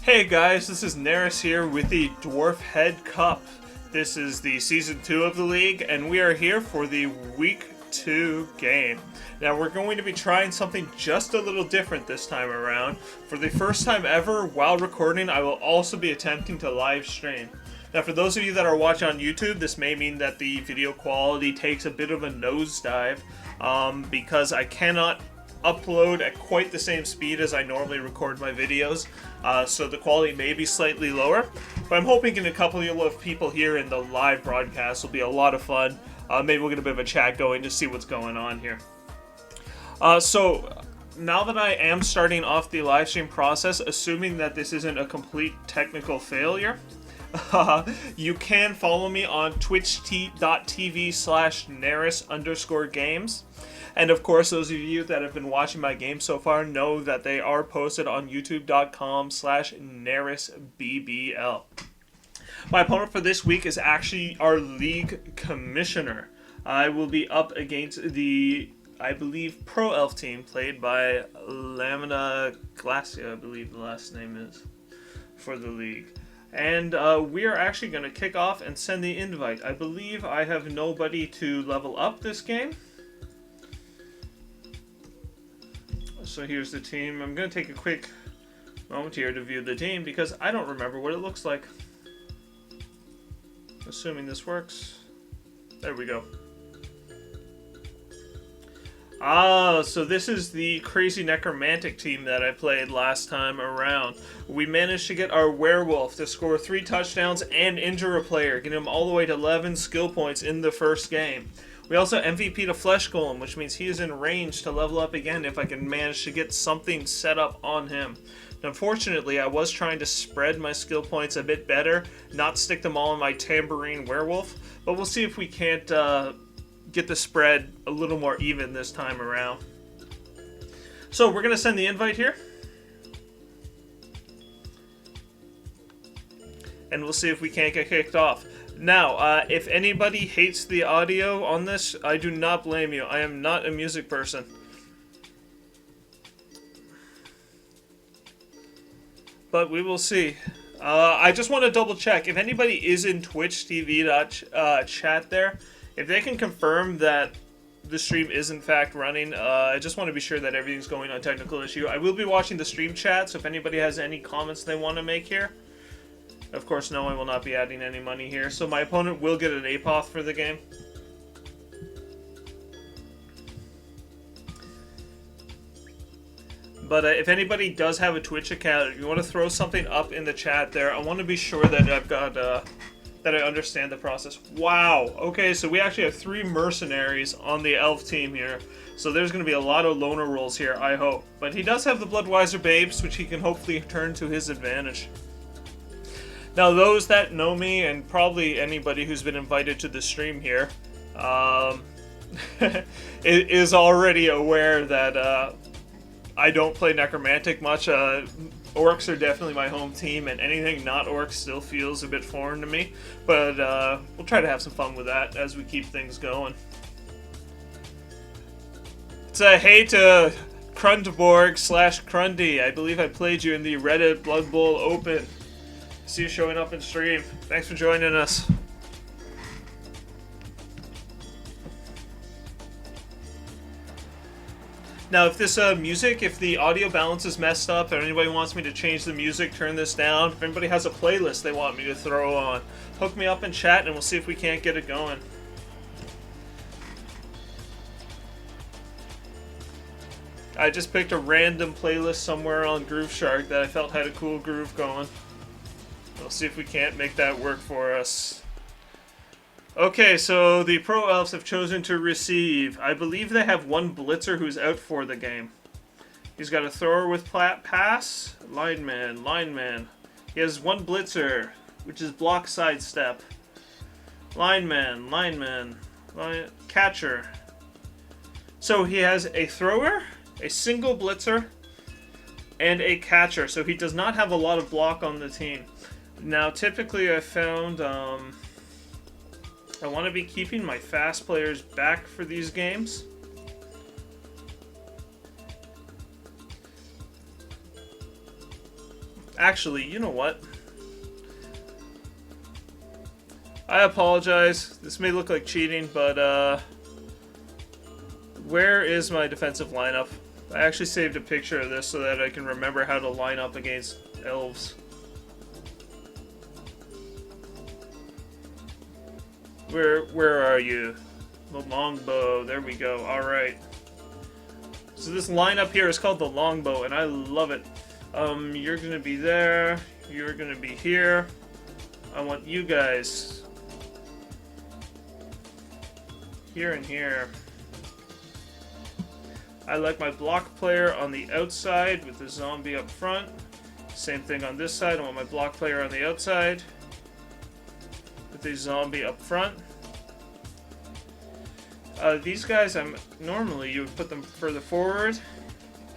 Hey guys, this is Nerris here with the Dwarfhead Cup. This is the Season 2 of the league, and we are here for the Week 2 game. Now we're going to be trying something just a little different this time around. For the first time ever, while recording, I will also be attempting to live stream. Now for those of you that are watching on YouTube, this may mean that the video quality takes a bit of a nosedive, because I cannot upload at quite the same speed as I normally record my videos, so the quality may be slightly lower, but I'm hoping in a couple of people here in the live broadcast will be a lot of fun. Maybe we'll get a bit of a chat going to see what's going on here. So now that I am starting off the live stream process, assuming that this isn't a complete technical failure, you can follow me on twitch.tv/Nerris_games. And of course, those of you that have been watching my games so far know that they are posted on youtube.com/Nerris.BBL. My opponent for this week is actually our league commissioner. I will be up against the, I believe, Pro Elf team played by Lamina Glacia, I believe the last name is, for the league. And we are actually going to kick off and send the invite. I believe I have nobody to level up this game. So here's the team. I'm going to take a quick moment here to view the team because I don't remember what it looks like. Assuming this works. There we go. So this is the crazy Necromantic team that I played last time around. We managed to get our Werewolf to score 3 touchdowns and injure a player, getting him all the way to 11 skill points in the first game. We also MVP'd a Flesh Golem, which means he is in range to level up again if I can manage to get something set up on him. Unfortunately, I was trying to spread my skill points a bit better, not stick them all in my Tambourine Werewolf, but we'll see if we can't get the spread a little more even this time around. So we're going to send the invite here. And we'll see if we can't get kicked off. Now, if anybody hates the audio on this, I do not blame you. I am not a music person. But we will see. I just want to double check. If anybody is in Twitch TV chat there, if they can confirm that the stream is in fact running, I just want to be sure that everything's going on technical issue. I will be watching the stream chat, so if anybody has any comments they want to make here. Of course, no, I will not be adding any money here. So my opponent will get an APOF for the game. But if anybody does have a Twitch account, if you want to throw something up in the chat there, I want to be sure that I've got that I understand the process. Wow. Okay, so we actually have 3 mercenaries on the elf team here. So there's going to be a lot of loner rolls here, I hope. But he does have the Bloodweiser Babes, which he can hopefully turn to his advantage. Now, those that know me, and probably anybody who's been invited to the stream here, is already aware that I don't play Necromantic much. Orcs are definitely my home team, and anything not Orcs still feels a bit foreign to me. But we'll try to have some fun with that as we keep things going. It's a hey to Krundborg/Krundy. I believe I played you in the Reddit Blood Bowl Open. See you showing up in stream. Thanks for joining us. Now, if this music, if the audio balance is messed up, or anybody wants me to change the music, turn this down, if anybody has a playlist they want me to throw on, hook me up in chat and we'll see if we can't get it going. I just picked a random playlist somewhere on Groove Shark that I felt had a cool groove going. We'll see if we can't make that work for us. Okay, so the Pro Elves have chosen to receive. I believe they have one Blitzer who's out for the game. He's got a thrower with pass, lineman. He has one Blitzer, which is block sidestep. Lineman, catcher. So he has a thrower, a single Blitzer, and a catcher. So he does not have a lot of block on the team. Now, typically I found I want to be keeping my fast players back for these games. Actually, you know what? I apologize. This may look like cheating, but where is my defensive lineup? I actually saved a picture of this so that I can remember how to line up against elves. Where are you? The longbow. There we go. Alright. So this lineup here is called the longbow, and I love it. You're gonna be there. You're gonna be here. I want you guys here and here. I like my block player on the outside with the zombie up front. Same thing on this side. I want my block player on the outside with the zombie up front. These guys, normally you would put them further forward.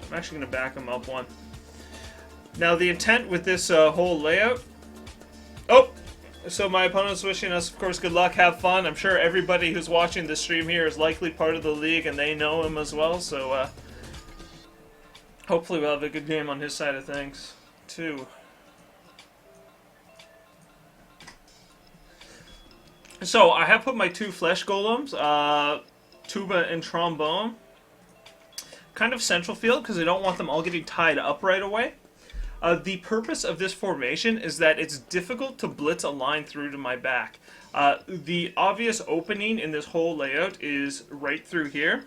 I'm actually going to back them up one. Now the intent with this whole layout... Oh! So my opponent's wishing us, of course, good luck, have fun. I'm sure everybody who's watching the stream here is likely part of the league and they know him as well, so hopefully we'll have a good game on his side of things, too. So, I have put my two flesh golems, tuba and trombone, kind of central field because I don't want them all getting tied up right away. The purpose of this formation is that it's difficult to blitz a line through to my back. The obvious opening in this whole layout is right through here,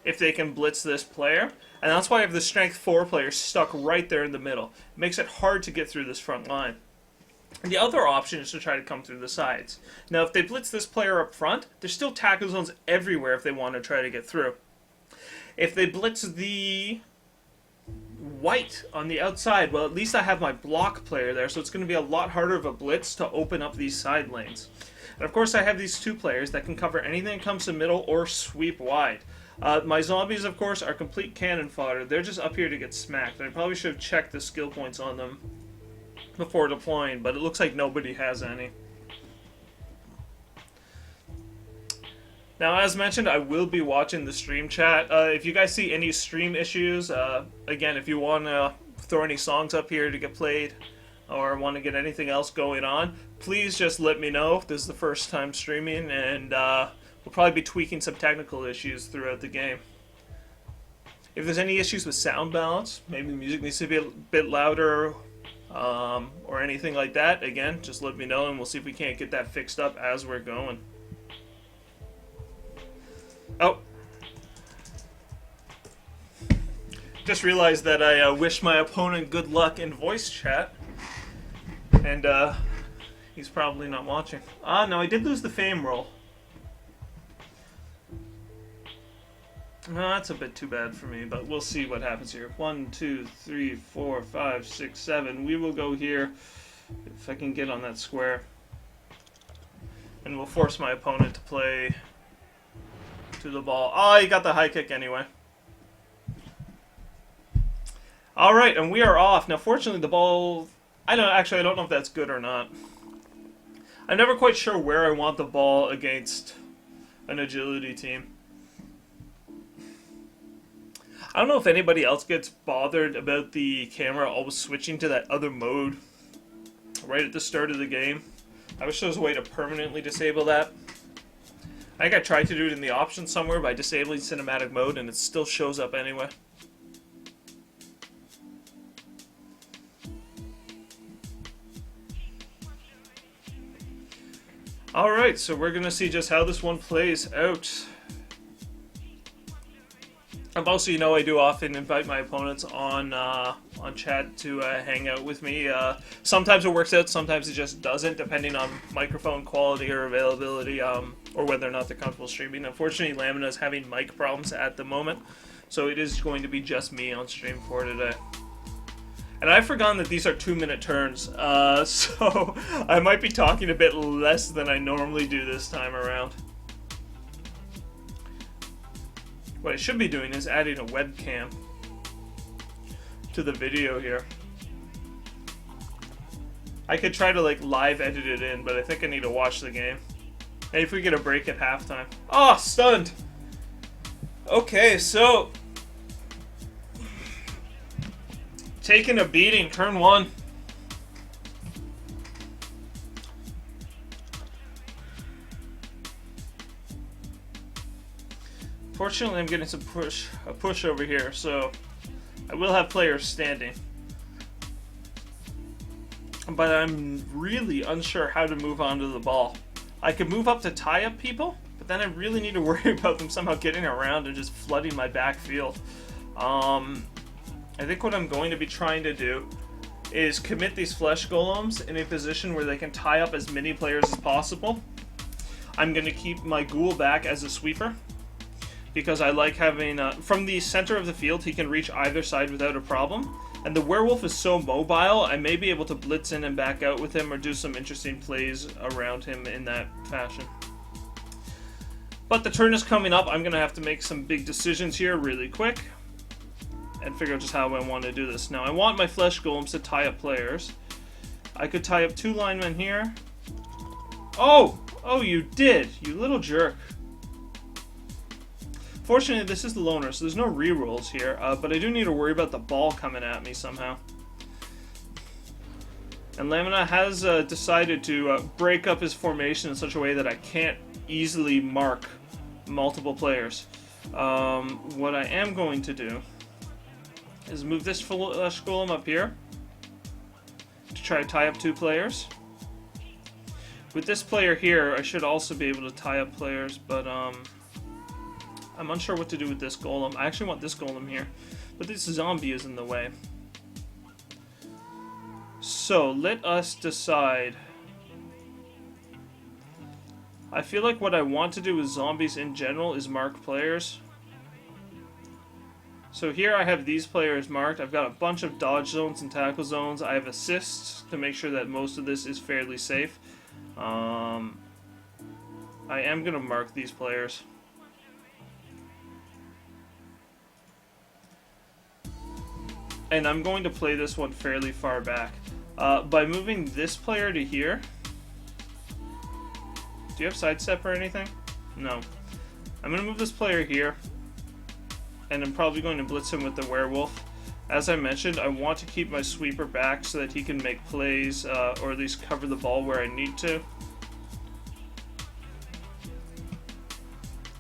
if they can blitz this player. And that's why I have the strength 4 player stuck right there in the middle. It makes it hard to get through this front line. And the other option is to try to come through the sides. Now, if they blitz this player up front, there's still tackle zones everywhere if they want to try to get through. If they blitz the white on the outside, well, at least I have my block player there, so it's going to be a lot harder of a blitz to open up these side lanes. And of course I have these two players that can cover anything that comes to middle or sweep wide. My zombies, of course, are complete cannon fodder. They're just up here to get smacked. I probably should have checked the skill points on them before deploying, but it looks like nobody has any. Now, as mentioned, I will be watching the stream chat. If you guys see any stream issues, again, if you want to throw any songs up here to get played, or want to get anything else going on, please just let me know. This is the first time streaming, and we'll probably be tweaking some technical issues throughout the game. If there's any issues with sound balance, maybe the music needs to be a bit louder, or anything like that, again, just let me know, and we'll see if we can't get that fixed up as we're going. Oh. Just realized that I wish my opponent good luck in voice chat. And he's probably not watching. Ah, no, I did lose the fame roll. No, that's a bit too bad for me, but we'll see what happens here. 1, 2, 3, 4, 5, 6, 7. We will go here if I can get on that square. And we'll force my opponent to play to the ball. Oh, he got the high kick anyway. Alright, and we are off. Now, fortunately, the ball... I don't know if that's good or not. I'm never quite sure where I want the ball against an agility team. I don't know if anybody else gets bothered about the camera always switching to that other mode right at the start of the game. I wish there was a way to permanently disable that. I think I tried to do it in the options somewhere by disabling cinematic mode, and it still shows up anyway. Alright, so we're going to see just how this one plays out. And also, you know, I do often invite my opponents on chat to hang out with me. Sometimes it works out, sometimes it just doesn't, depending on microphone quality or availability, or whether or not they're comfortable streaming. Unfortunately, Lamina is having mic problems at the moment, so it is going to be just me on stream for today. And I've forgotten that these are 2-minute turns, so I might be talking a bit less than I normally do this time around. What I should be doing is adding a webcam to the video here. I could try to like live edit it in, but I think I need to watch the game. Maybe if we get a break at halftime. Oh, stunned! Okay, so Taking a beating, turn 1. Fortunately, I'm getting some a push over here, so I will have players standing. But I'm really unsure how to move onto the ball. I could move up to tie up people, but then I really need to worry about them somehow getting around and just flooding my backfield. I think what I'm going to be trying to do is commit these flesh golems in a position where they can tie up as many players as possible. I'm going to keep my ghoul back as a sweeper, because I like having, from the center of the field, he can reach either side without a problem. And the werewolf is so mobile, I may be able to blitz in and back out with him or do some interesting plays around him in that fashion. But the turn is coming up. I'm going to have to make some big decisions here really quick and figure out just how I want to do this. Now, I want my flesh golems to tie up players. I could tie up 2 linemen here. Oh! Oh, you did! You little jerk. Fortunately, this is the loner, so there's no rerolls here, but I do need to worry about the ball coming at me somehow. And Lamina has decided to break up his formation in such a way that I can't easily mark multiple players. What I am going to do is move this flesh golem up here to try to tie up 2 players. With this player here, I should also be able to tie up players, but I'm unsure what to do with this golem. I actually want this golem here, but this zombie is in the way. So, let us decide. I feel like what I want to do with zombies in general is mark players. So here I have these players marked. I've got a bunch of dodge zones and tackle zones. I have assists to make sure that most of this is fairly safe. I am going to mark these players. And I'm going to play this one fairly far back. By moving this player to here... Do you have sidestep or anything? No. I'm going to move this player here. And I'm probably going to blitz him with the werewolf. As I mentioned, I want to keep my sweeper back so that he can make plays, or at least cover the ball where I need to.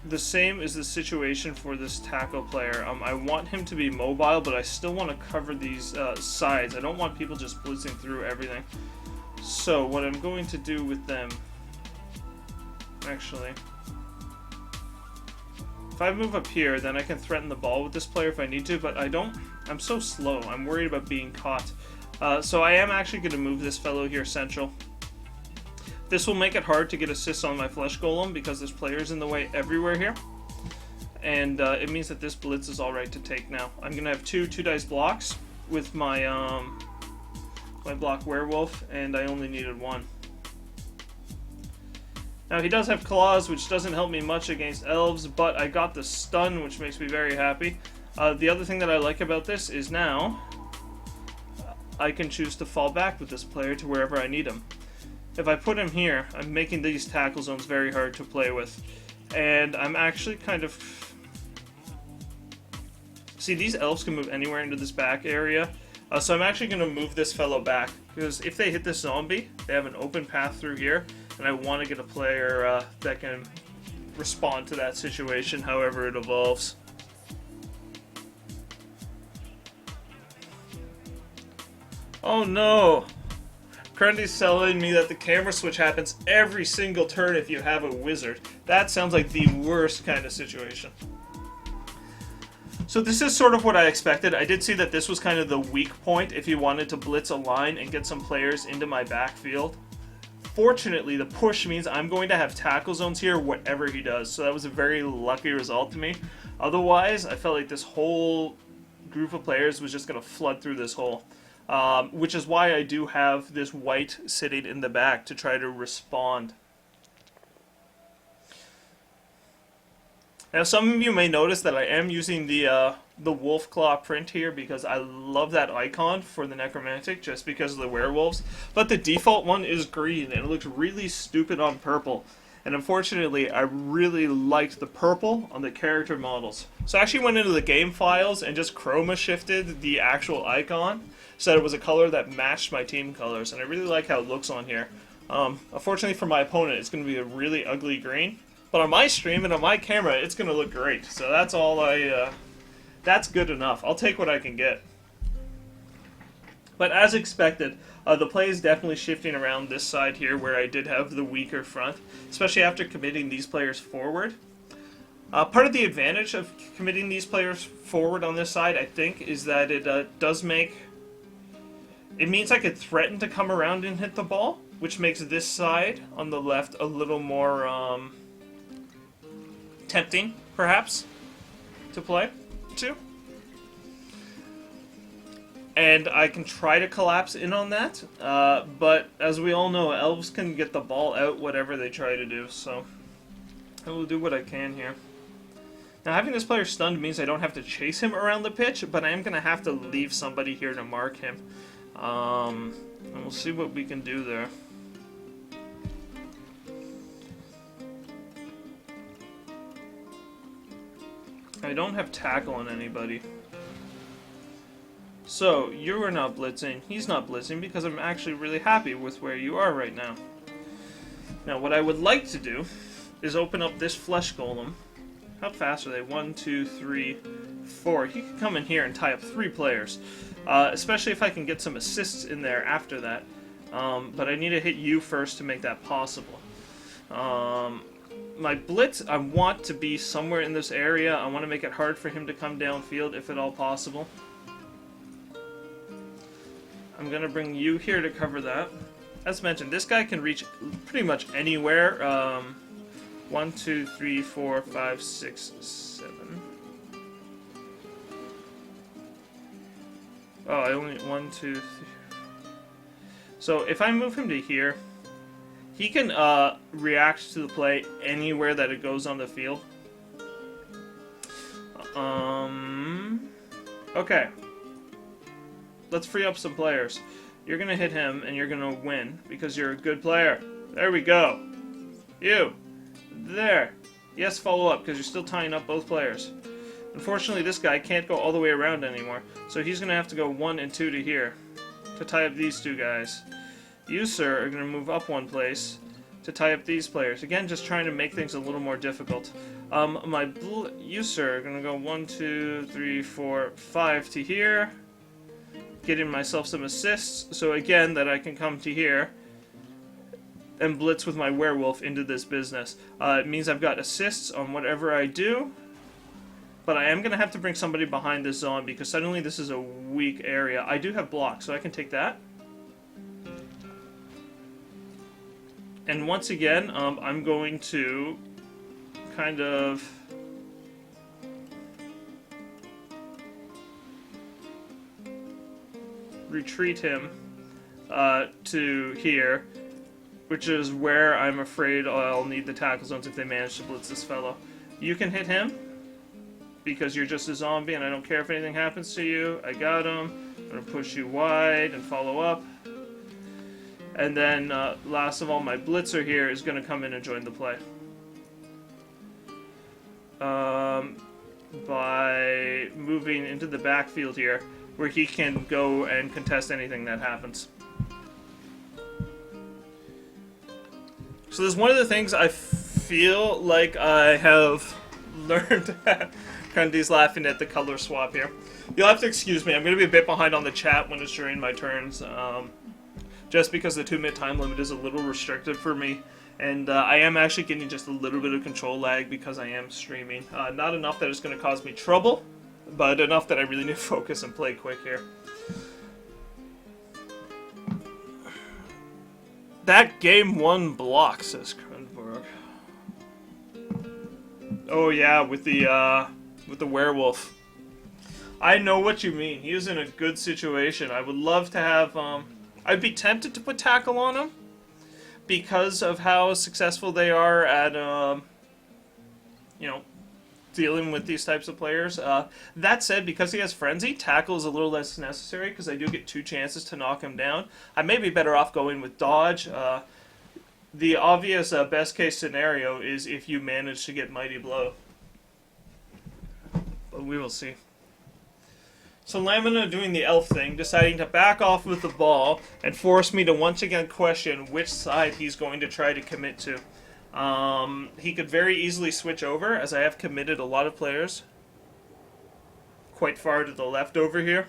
The same is the situation for this tackle player. I want him to be mobile, but I still want to cover these sides. I don't want people just blitzing through everything. So what I'm going to do with them... Actually, if I move up here, then I can threaten the ball with this player if I need to, but I don't. I'm so slow. I'm worried about being caught. So I am actually going to move this fellow here central. This will make it hard to get assists on my flesh golem because there's players in the way everywhere here. And it means that this blitz is alright to take now. I'm going to have 2 dice blocks with my, my block werewolf, and I only needed 1. Now, he does have claws, which doesn't help me much against elves, but I got the stun, which makes me very happy. The other thing that I like about this is now I can choose to fall back with this player to wherever I need him. If I put him here, I'm making these tackle zones very hard to play with. And I'm actually kind of... See, these elves can move anywhere into this back area. So I'm actually going to move this fellow back, because if they hit this zombie, they have an open path through here. And I want to get a player that can respond to that situation however it evolves. Oh no! Grundy's telling me that the camera switch happens every single turn if you have a wizard. That sounds like the worst kind of situation. So this is sort of what I expected. I did see that this was kind of the weak point if you wanted to blitz a line and get some players into my backfield. Fortunately, the push means I'm going to have tackle zones here, whatever he does. So that was a very lucky result to me. Otherwise, I felt like this whole group of players was just going to flood through this hole. Which is why I do have this white sitting in the back to try to respond. Now, some of you may notice that I am using the wolf claw print here because I love that icon for the Necromantic just because of the werewolves. But the default one is green and it looks really stupid on purple. And unfortunately, I really liked the purple on the character models. So I actually went into the game files and just chroma shifted the actual icon so that it was a color that matched my team colors. And I really like how it looks on here. Unfortunately for my opponent, it's going to be a really ugly green. But on my stream and on my camera, it's going to look great. So that's all that's good enough. I'll take what I can get. But as expected, the play is definitely shifting around this side here where I did have the weaker front, especially after committing these players forward. Part of the advantage of committing these players forward on this side, I think, is that it does make... It means I could threaten to come around and hit the ball, which makes this side on the left a little more tempting, perhaps, to play to. And I can try to collapse in on that, but as we all know, elves can get the ball out whatever they try to do, so I will do what I can here. Now, having this player stunned means I don't have to chase him around the pitch, but I am going to have to leave somebody here to mark him. And we'll see what we can do there. I don't have tackle on anybody. So, you are not blitzing, he's not blitzing, because I'm actually really happy with where you are right now. Now, what I would like to do is open up this flesh golem. How fast are they? 1, 2, 3, 4. He can come in here and tie up 3 players. Especially if I can get some assists in there after that. But I need to hit you first to make that possible. My blitz, I want to be somewhere in this area. I want to make it hard for him to come downfield if at all possible. I'm going to bring you here to cover that. As mentioned, this guy can reach pretty much anywhere. 1, 2, 3, 4, 5, 6, 7. Oh, I only... 1, 2, 3... So, if I move him to here, he can react to the play anywhere that it goes on the field. Okay. Let's free up some players. You're going to hit him, and you're going to win, because you're a good player. There we go. You. There. Yes, follow up, because you're still tying up both players. Unfortunately, this guy can't go all the way around anymore, so he's going to have to go 1 and 2 to here to tie up these 2 guys. You, sir, are going to move up 1 place to tie up these players. Again, just trying to make things a little more difficult. You, sir, are going to go 1, 2, 3, 4, 5 to here. Getting myself some assists, so again, that I can come to here and blitz with my werewolf into this business. It means I've got assists on whatever I do, but I am going to have to bring somebody behind this zone because suddenly this is a weak area. I do have blocks, so I can take that. And once again, I'm going to kind of... retreat him to here, which is where I'm afraid I'll need the tackle zones if they manage to blitz this fellow. You can hit him, because you're just a zombie and I don't care if anything happens to you. I got him. I'm going to push you wide and follow up. And then, last of all, my blitzer here is going to come in and join the play. By moving into the backfield here, where he can go and contest anything that happens. So this is one of the things I feel like I have learned. Grundy's laughing at the color swap here. You'll have to excuse me, I'm going to be a bit behind on the chat when it's during my turns. Just because the 2-minute time limit is a little restricted for me. And I am actually getting just a little bit of control lag because I am streaming. Not enough that it's going to cause me trouble, but enough that I really need to focus and play quick here. That game 1 block, says Kronborg. Oh yeah, with the werewolf. I know what you mean. He is in a good situation. I would love to have, I'd be tempted to put tackle on him because of how successful they are at, you know, dealing with these types of players. That said, because he has Frenzy, tackle is a little less necessary because I do get 2 chances to knock him down. I may be better off going with Dodge. The obvious best case scenario is if you manage to get Mighty Blow. But we will see. So Lamina doing the elf thing, deciding to back off with the ball and force me to once again question which side he's going to try to commit to. He could very easily switch over, as I have committed a lot of players quite far to the left over here.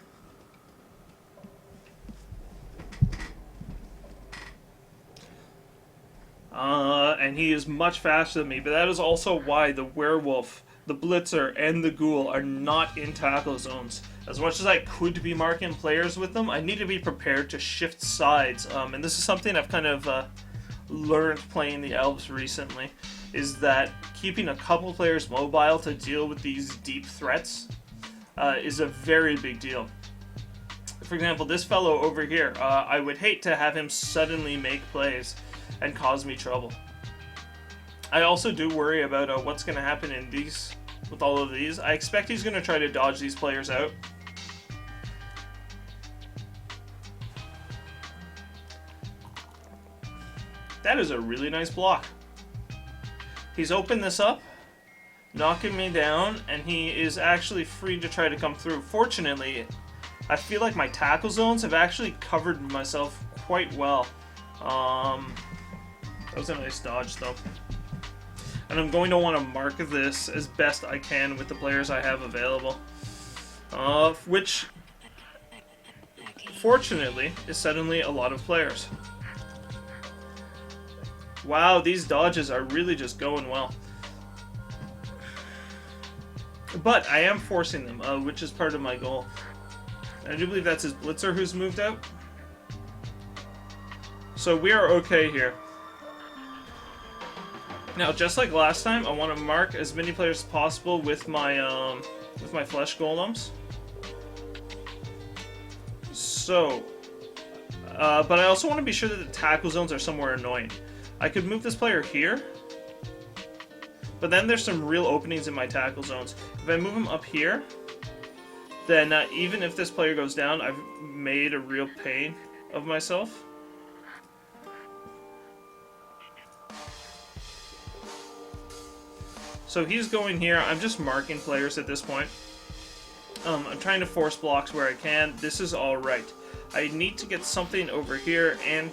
And he is much faster than me, but that is also why the werewolf, the blitzer, and the ghoul are not in tackle zones. As much as I could be marking players with them, I need to be prepared to shift sides. And this is something I've kind of learned playing the elves recently, is that keeping a couple players mobile to deal with these deep threats is a very big deal. For example, this fellow over here, I would hate to have him suddenly make plays and cause me trouble. I also do worry about what's going to happen in these, with all of these. I expect he's going to try to dodge these players out. That is a really nice block. He's opened this up, knocking me down, and he is actually free to try to come through. Fortunately, I feel like my tackle zones have actually covered myself quite well. That was a nice dodge, though. And I'm going to want to mark this as best I can with the players I have available. Which, fortunately, is suddenly a lot of players. Wow, these dodges are really just going well. But I am forcing them, which is part of my goal. I do believe that's his blitzer who's moved out. So we are okay here. Now, just like last time, I want to mark as many players as possible with my flesh golems. So, but I also want to be sure that the tackle zones are somewhere annoying. I could move this player here, but then there's some real openings in my tackle zones. If I move him up here, then even if this player goes down, I've made a real pain of myself. So he's going here. I'm just marking players at this point. I'm trying to force blocks where I can. This is alright. I need to get something over here, and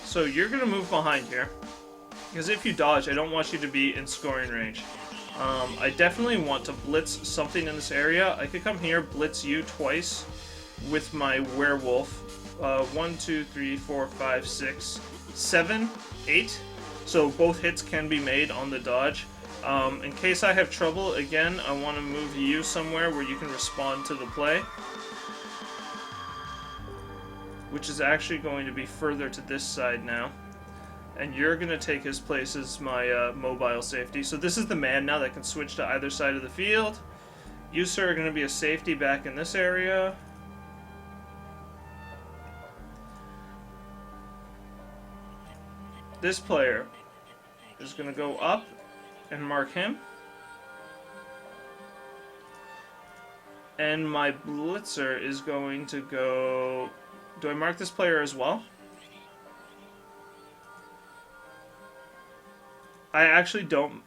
so you're going to move behind here, because if you dodge, I don't want you to be in scoring range. I definitely want to blitz something in this area. I could come here, blitz you twice with my werewolf. 1, 2, 3, 4, 5, 6, 7, 8. So both hits can be made on the dodge. In case I have trouble, again, I want to move you somewhere where you can respond to the play, which is actually going to be further to this side now. And you're going to take his place as my mobile safety. So this is the man now that can switch to either side of the field. You, sir, are going to be a safety back in this area. This player is going to go up and mark him. And my blitzer is going to go... Do I mark this player as well? I actually don't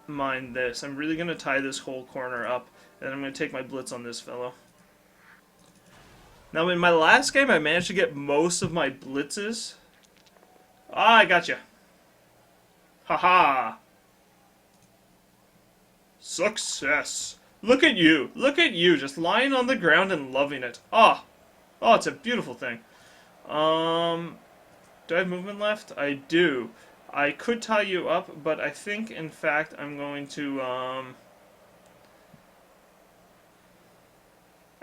mind this. I'm really going to tie this whole corner up, and I'm going to take my blitz on this fellow. Now, in my last game, I managed to get most of my blitzes. Ah, I gotcha. Haha. Success. Look at you. Look at you, just lying on the ground and loving it. Ah. Oh, it's a beautiful thing. Do I have movement left? I do. I could tie you up, but I think, in fact, I'm going to,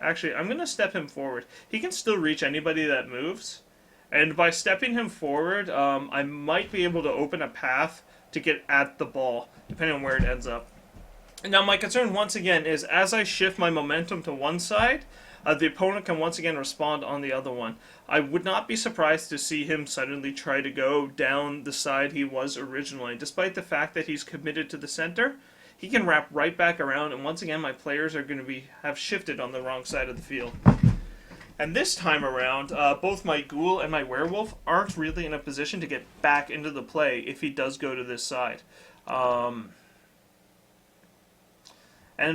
Actually, I'm going to step him forward. He can still reach anybody that moves. And by stepping him forward, I might be able to open a path to get at the ball, depending on where it ends up. Now, my concern, once again, is as I shift my momentum to one side, the opponent can once again respond on the other one. I would not be surprised to see him suddenly try to go down the side he was originally. Despite the fact that he's committed to the center, he can wrap right back around, and once again, my players are going to have shifted on the wrong side of the field. And this time around, both my ghoul and my werewolf aren't really in a position to get back into the play if he does go to this side. And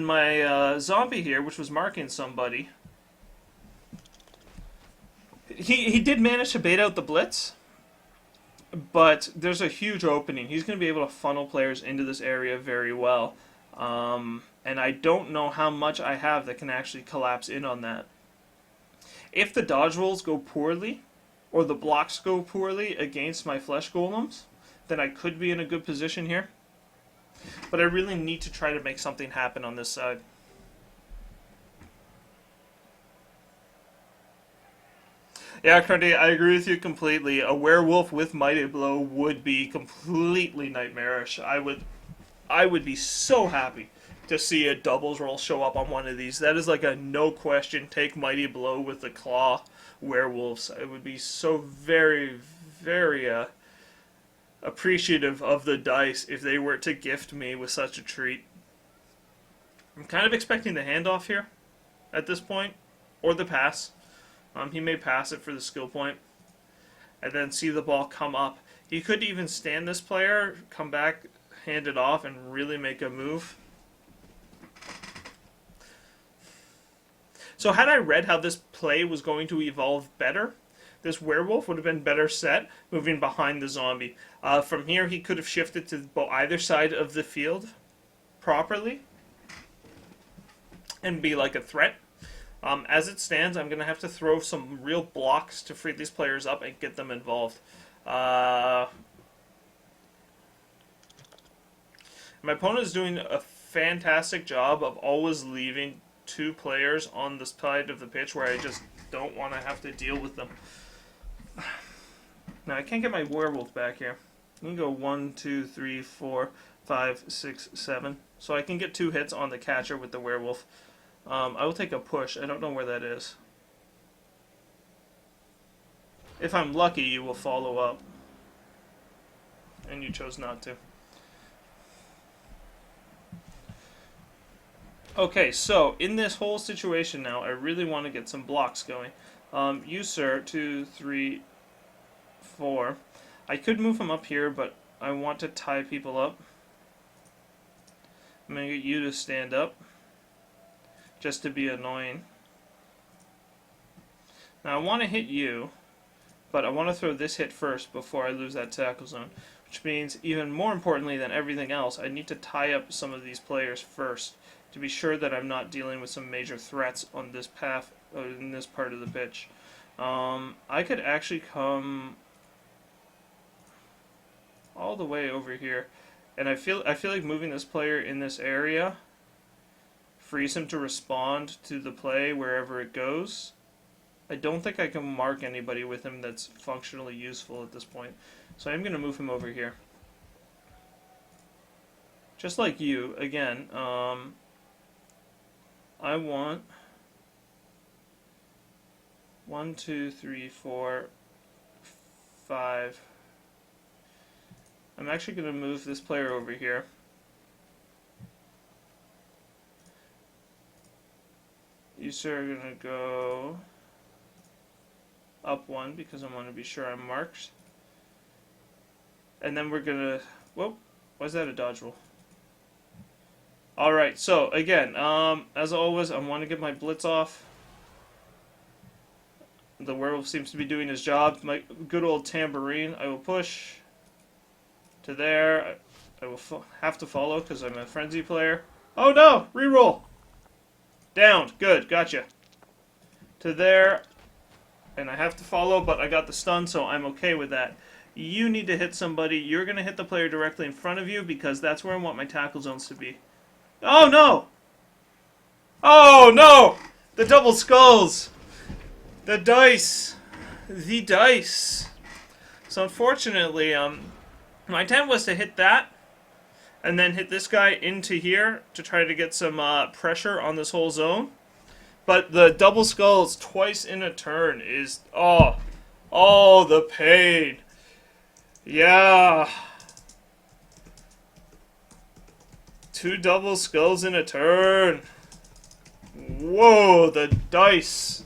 my zombie here, which was marking somebody, he did manage to bait out the blitz, but there's a huge opening. He's going to be able to funnel players into this area very well. And I don't know how much I have that can actually collapse in on that. If the dodge rolls go poorly, or the blocks go poorly against my flesh golems, then I could be in a good position here. But I really need to try to make something happen on this side. Yeah, Grundy, I agree with you completely. A werewolf with Mighty Blow would be completely nightmarish. I would be so happy to see a doubles roll show up on one of these. That is like a no question take Mighty Blow with the claw werewolves. I would be so very, very appreciative of the dice if they were to gift me with such a treat. I'm kind of expecting the handoff here at this point, or the pass. He may pass it for the skill point, and then see the ball come up. He could even stand this player, come back, hand it off, and really make a move. So had I read how this play was going to evolve better, this werewolf would have been better set moving behind the zombie. From here, he could have shifted to either side of the field properly and be like a threat. As it stands, I'm going to have to throw some real blocks to free these players up and get them involved. My opponent is doing a fantastic job of always leaving two players on the side of the pitch where I just don't want to have to deal with them. Now, I can't get my werewolf back here. I can go 1, 2, 3, 4, 5, 6, 7. So I can get 2 hits on the catcher with the werewolf. I will take a push. I don't know where that is. If I'm lucky, you will follow up. And you chose not to. Okay, so in this whole situation now, I really want to get some blocks going. You, sir, 2, 3, 4. I could move him up here, but I want to tie people up. I'm going to get you to stand up, just to be annoying. Now I want to hit you, but I want to throw this hit first before I lose that tackle zone. Which means, even more importantly than everything else, I need to tie up some of these players first to be sure that I'm not dealing with some major threats on this path, in this part of the pitch. I could actually come all the way over here, and I feel like moving this player in this area frees him to respond to the play wherever it goes. I don't think I can mark anybody with him that's functionally useful at this point. So I'm going to move him over here. Just like you, again, I want 1, 2, 3, 4, 5. I'm actually going to move this player over here. You, sir, are going to go up 1 because I want to be sure I'm marked. And then we're going to... Whoa, why is that a dodge roll? Alright, so again, as always, I want to get my blitz off. The werewolf seems to be doing his job. My good old tambourine, I will push to there. I will have to follow because I'm a frenzy player. Oh no! Reroll! Downed. Good, gotcha. To there. And I have to follow, but I got the stun, so I'm okay with that. You need to hit somebody. You're going to hit the player directly in front of you because that's where I want my tackle zones to be. Oh no! Oh no! The double skulls! The dice! The dice! So unfortunately, my intent was to hit that, and then hit this guy into here to try to get some pressure on this whole zone. But the double skulls twice in a turn is... Oh, the pain. Yeah. 2 double skulls in a turn. Whoa, the dice.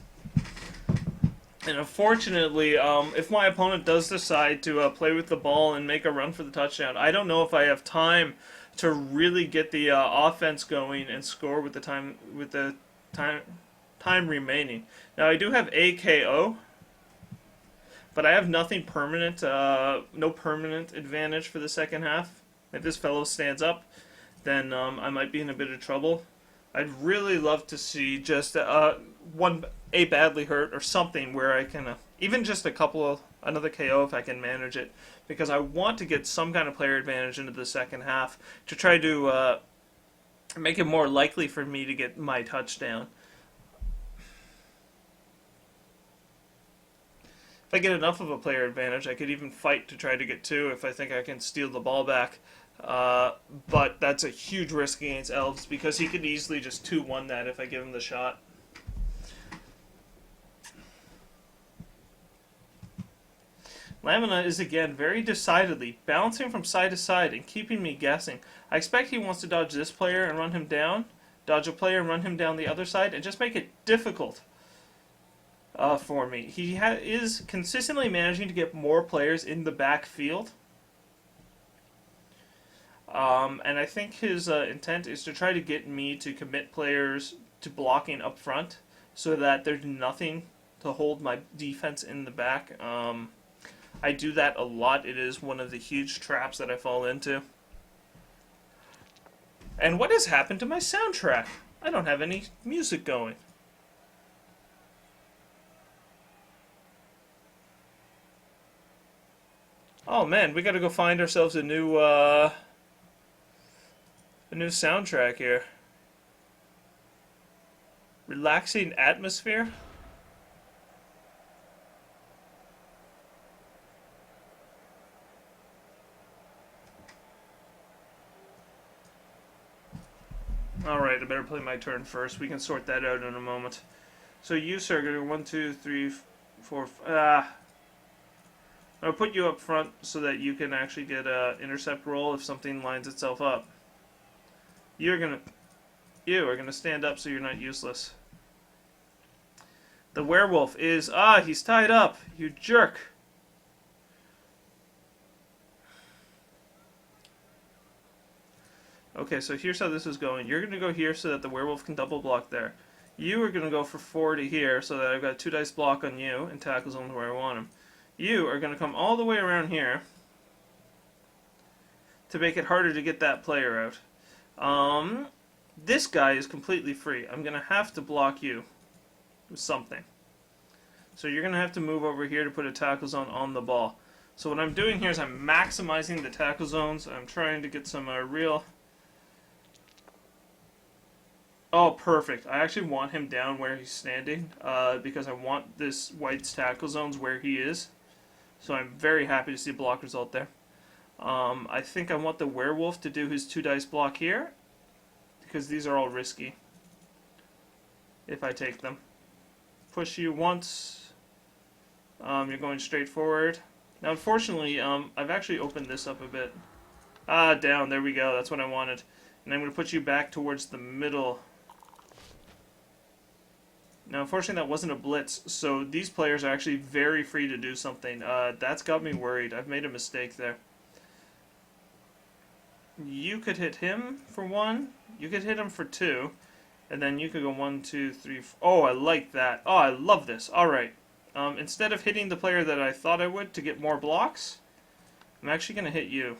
And unfortunately, if my opponent does decide to play with the ball and make a run for the touchdown, I don't know if I have time to really get the offense going and score with the time time remaining. Now I do have AKO, but I have nothing permanent, no permanent advantage for the second half. If this fellow stands up, then I might be in a bit of trouble. I'd really love to see just a badly hurt or something where I can even just a couple of another KO if I can manage it, because I want to get some kind of player advantage into the second half to try to make it more likely for me to get my touchdown. If I get enough of a player advantage, I could even fight to try to get two if I think I can steal the ball back. But that's a huge risk against Elves because he could easily just 2-1 that if I give him the shot. Lamina is again very decidedly bouncing from side to side and keeping me guessing. I expect he wants to dodge this player and run him down, dodge a player and run him down the other side, and just make it difficult for me. He is consistently managing to get more players in the backfield. And I think his intent is to try to get me to commit players to blocking up front so that there's nothing to hold my defense in the back. I do that a lot. It is one of the huge traps that I fall into. And what has happened to my soundtrack? I don't have any music going. Oh man, we gotta go find ourselves a new soundtrack here. Relaxing atmosphere? Alright, I better play my turn first. We can sort that out in a moment. So you, sir, are going to go 1, 2, 3, 4, I'll put you up front so that you can actually get an intercept roll if something lines itself up. You are gonna stand up so you're not useless. The werewolf is he's tied up. You jerk. Okay, so here's how this is going. You're gonna go here so that the werewolf can double block there. You are gonna go for 4 to here so that I've got 2 dice block on you and tackles on where I want him. You are gonna come all the way around here to make it harder to get that player out. This guy is completely free. I'm going to have to block you with something. So you're going to have to move over here to put a tackle zone on the ball. So what I'm doing here is I'm maximizing the tackle zones. I'm trying to get some real... Oh, perfect. I actually want him down where he's standing because I want this white's tackle zones where he is. So I'm very happy to see a block result there. I think I want the werewolf to do his 2 dice block here, because these are all risky if I take them. Push you once. You're going straight forward. Now, unfortunately, I've actually opened this up a bit. Down. There we go. That's what I wanted. And I'm going to put you back towards the middle. Now, unfortunately, that wasn't a blitz, so these players are actually very free to do something. That's got me worried. I've made a mistake there. You could hit him for 1. You could hit him for 2. And then you could go 1, 2, 3, 4. Oh, I like that. Oh, I love this. Alright. Instead of hitting the player that I thought I would to get more blocks, I'm actually going to hit you.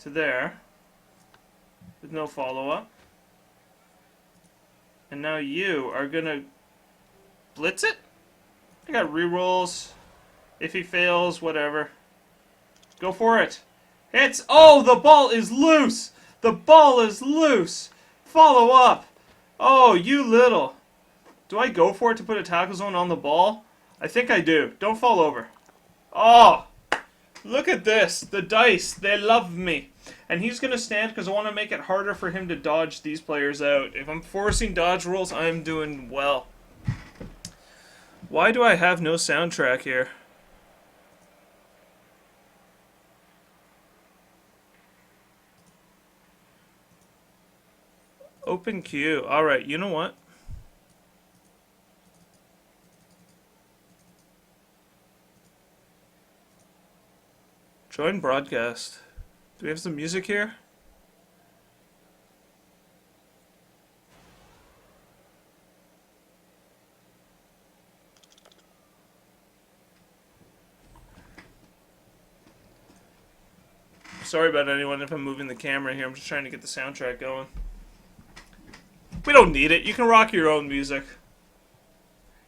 To there. With no follow-up. And now you are going to blitz it? I got rerolls. If he fails, whatever. Go for it. Hits. Oh, the ball is loose. The ball is loose. Follow up. Oh, you little. Do I go for it to put a tackle zone on the ball? I think I do. Don't fall over. Oh, look at this. The dice. They love me. And he's going to stand because I want to make it harder for him to dodge these players out. If I'm forcing dodge rolls, I'm doing well. Why do I have no soundtrack here? Open queue. Alright, you know what? Join broadcast. Do we have some music here? Sorry about anyone if I'm moving the camera here. I'm just trying to get the soundtrack going. We don't need it. You can rock your own music.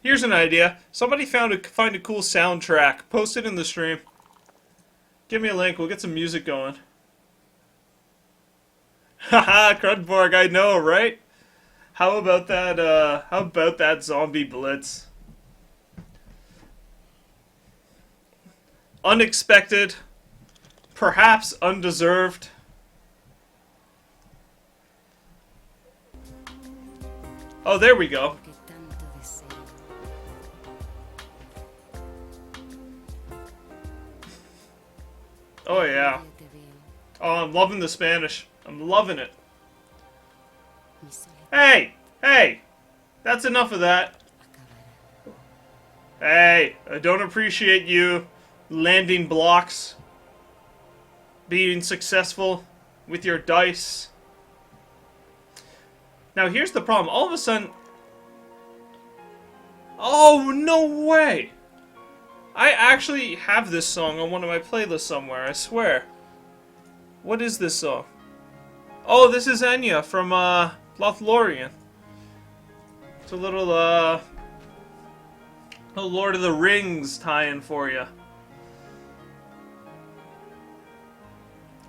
Here's an idea. Somebody find a cool soundtrack. Post it in the stream. Give me a link. We'll get some music going. Haha, Crudborg, I know, right? How about that zombie blitz? Unexpected. Perhaps undeserved. Oh, there we go. Oh, yeah. Oh, I'm loving the Spanish. I'm loving it. Hey! Hey! That's enough of that. Hey, I don't appreciate you landing blocks. Being successful with your dice. Now here's the problem. All of a sudden... Oh, no way! I actually have this song on one of my playlists somewhere, I swear. What is this song? Oh, this is Enya from Lothlorien. It's a little Lord of the Rings tie-in for you.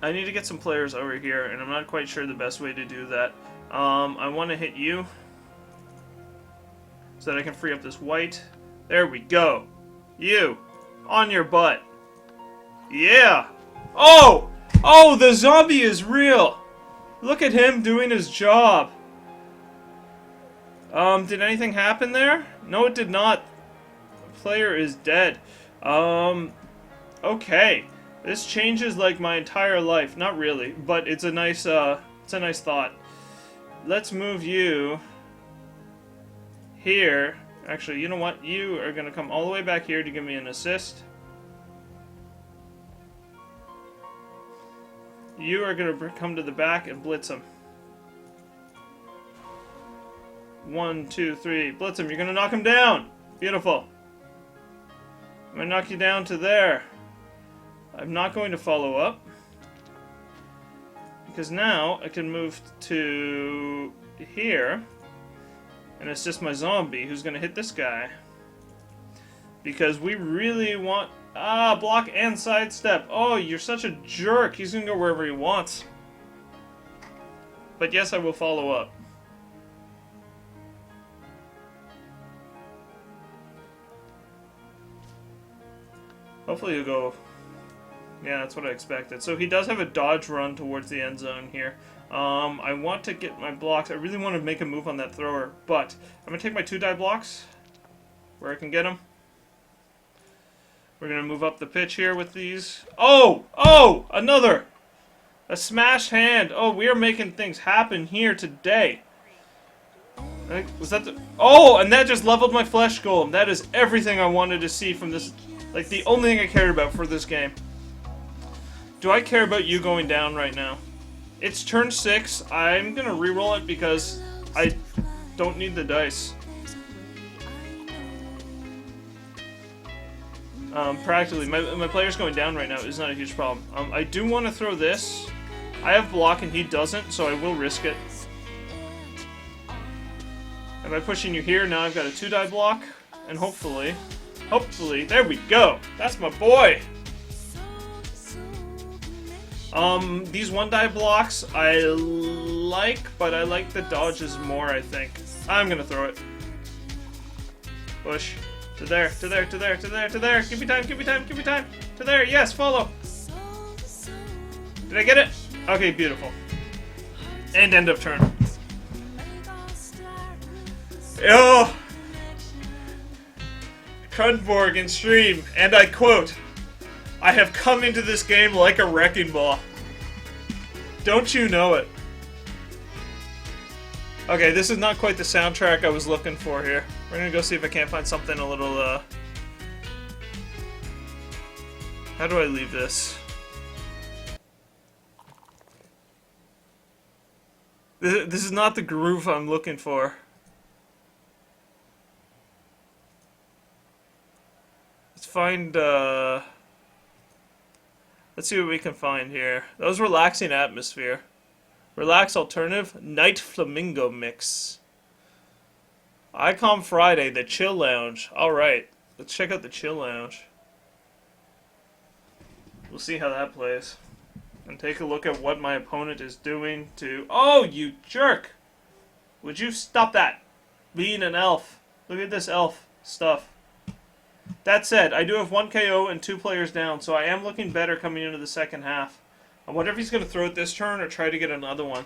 I need to get some players over here, and I'm not quite sure the best way to do that. I want to hit you so that I can free up this white. There we go. You. On your butt. Yeah. Oh! Oh, the zombie is real! Look at him doing his job. Did anything happen there? No, it did not. The player is dead. Okay. This changes like my entire life. Not really, but it's a nice thought. Let's move you here. Actually, you know what? You are gonna come all the way back here to give me an assist. You are gonna come to the back and blitz him. 1, 2, 3. Blitz him. You're gonna knock him down. Beautiful. I'm gonna knock you down to there. I'm not going to follow up, because now I can move to here and assist my zombie who's going to hit this guy, because we really want... Ah, block and sidestep. Oh, you're such a jerk. He's going to go wherever he wants. But yes, I will follow up. Hopefully he'll go... Yeah, that's what I expected. So he does have a dodge run towards the end zone here. I want to get my blocks. I really want to make a move on that thrower, but I'm going to take my 2-die blocks where I can get them. We're going to move up the pitch here with these. Oh! Oh! Another! A smashed hand. Oh, we are making things happen here today. Was that the... Oh! And that just leveled my flesh golem. That is everything I wanted to see from this. Like, the only thing I cared about for this game. Do I care about you going down right now? It's turn 6. I'm gonna reroll it because I don't need the dice. Practically, my player's going down right now is not a huge problem. I do want to throw this. I have block and he doesn't, so I will risk it. And by pushing you here, now I've got a 2-die block, and hopefully, there we go. That's my boy. These 1-die blocks I like, but I like the dodges more, I think. I'm gonna throw it. Push. To there, to there, to there, to there, to there. Give me time, give me time, give me time. To there, yes, follow. Did I get it? Okay, beautiful. And end of turn. Oh! Crudborg in stream, and I quote, "I have come into this game like a wrecking ball." Don't you know it? Okay, this is not quite the soundtrack I was looking for here. We're gonna go see if I can't find something a little, How do I leave this? This is not the groove I'm looking for. Let's find, let's see what we can find here. That was Relaxing Atmosphere. Relax Alternative, Night Flamingo Mix. Icon Friday, the Chill Lounge. Alright, let's check out the Chill Lounge. We'll see how that plays. And take a look at what my opponent is doing to... Oh, you jerk! Would you stop that? Being an elf. Look at this elf stuff. That said, I do have 1 KO and 2 players down, so I am looking better coming into the second half. I wonder if he's going to throw it this turn or try to get another one.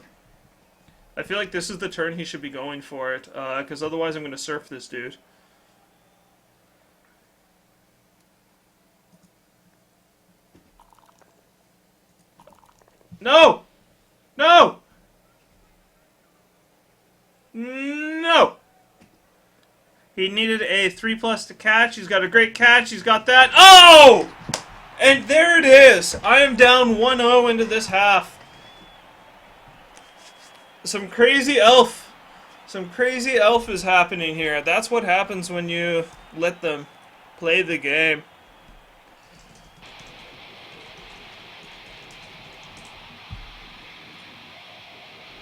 I feel like this is the turn he should be going for it, because otherwise I'm going to surf this dude. No! No! No! He needed a 3+ to catch. He's got a great catch. He's got that. Oh! And there it is. I am down 1-0 into this half. Some crazy elf. Some crazy elf is happening here. That's what happens when you let them play the game.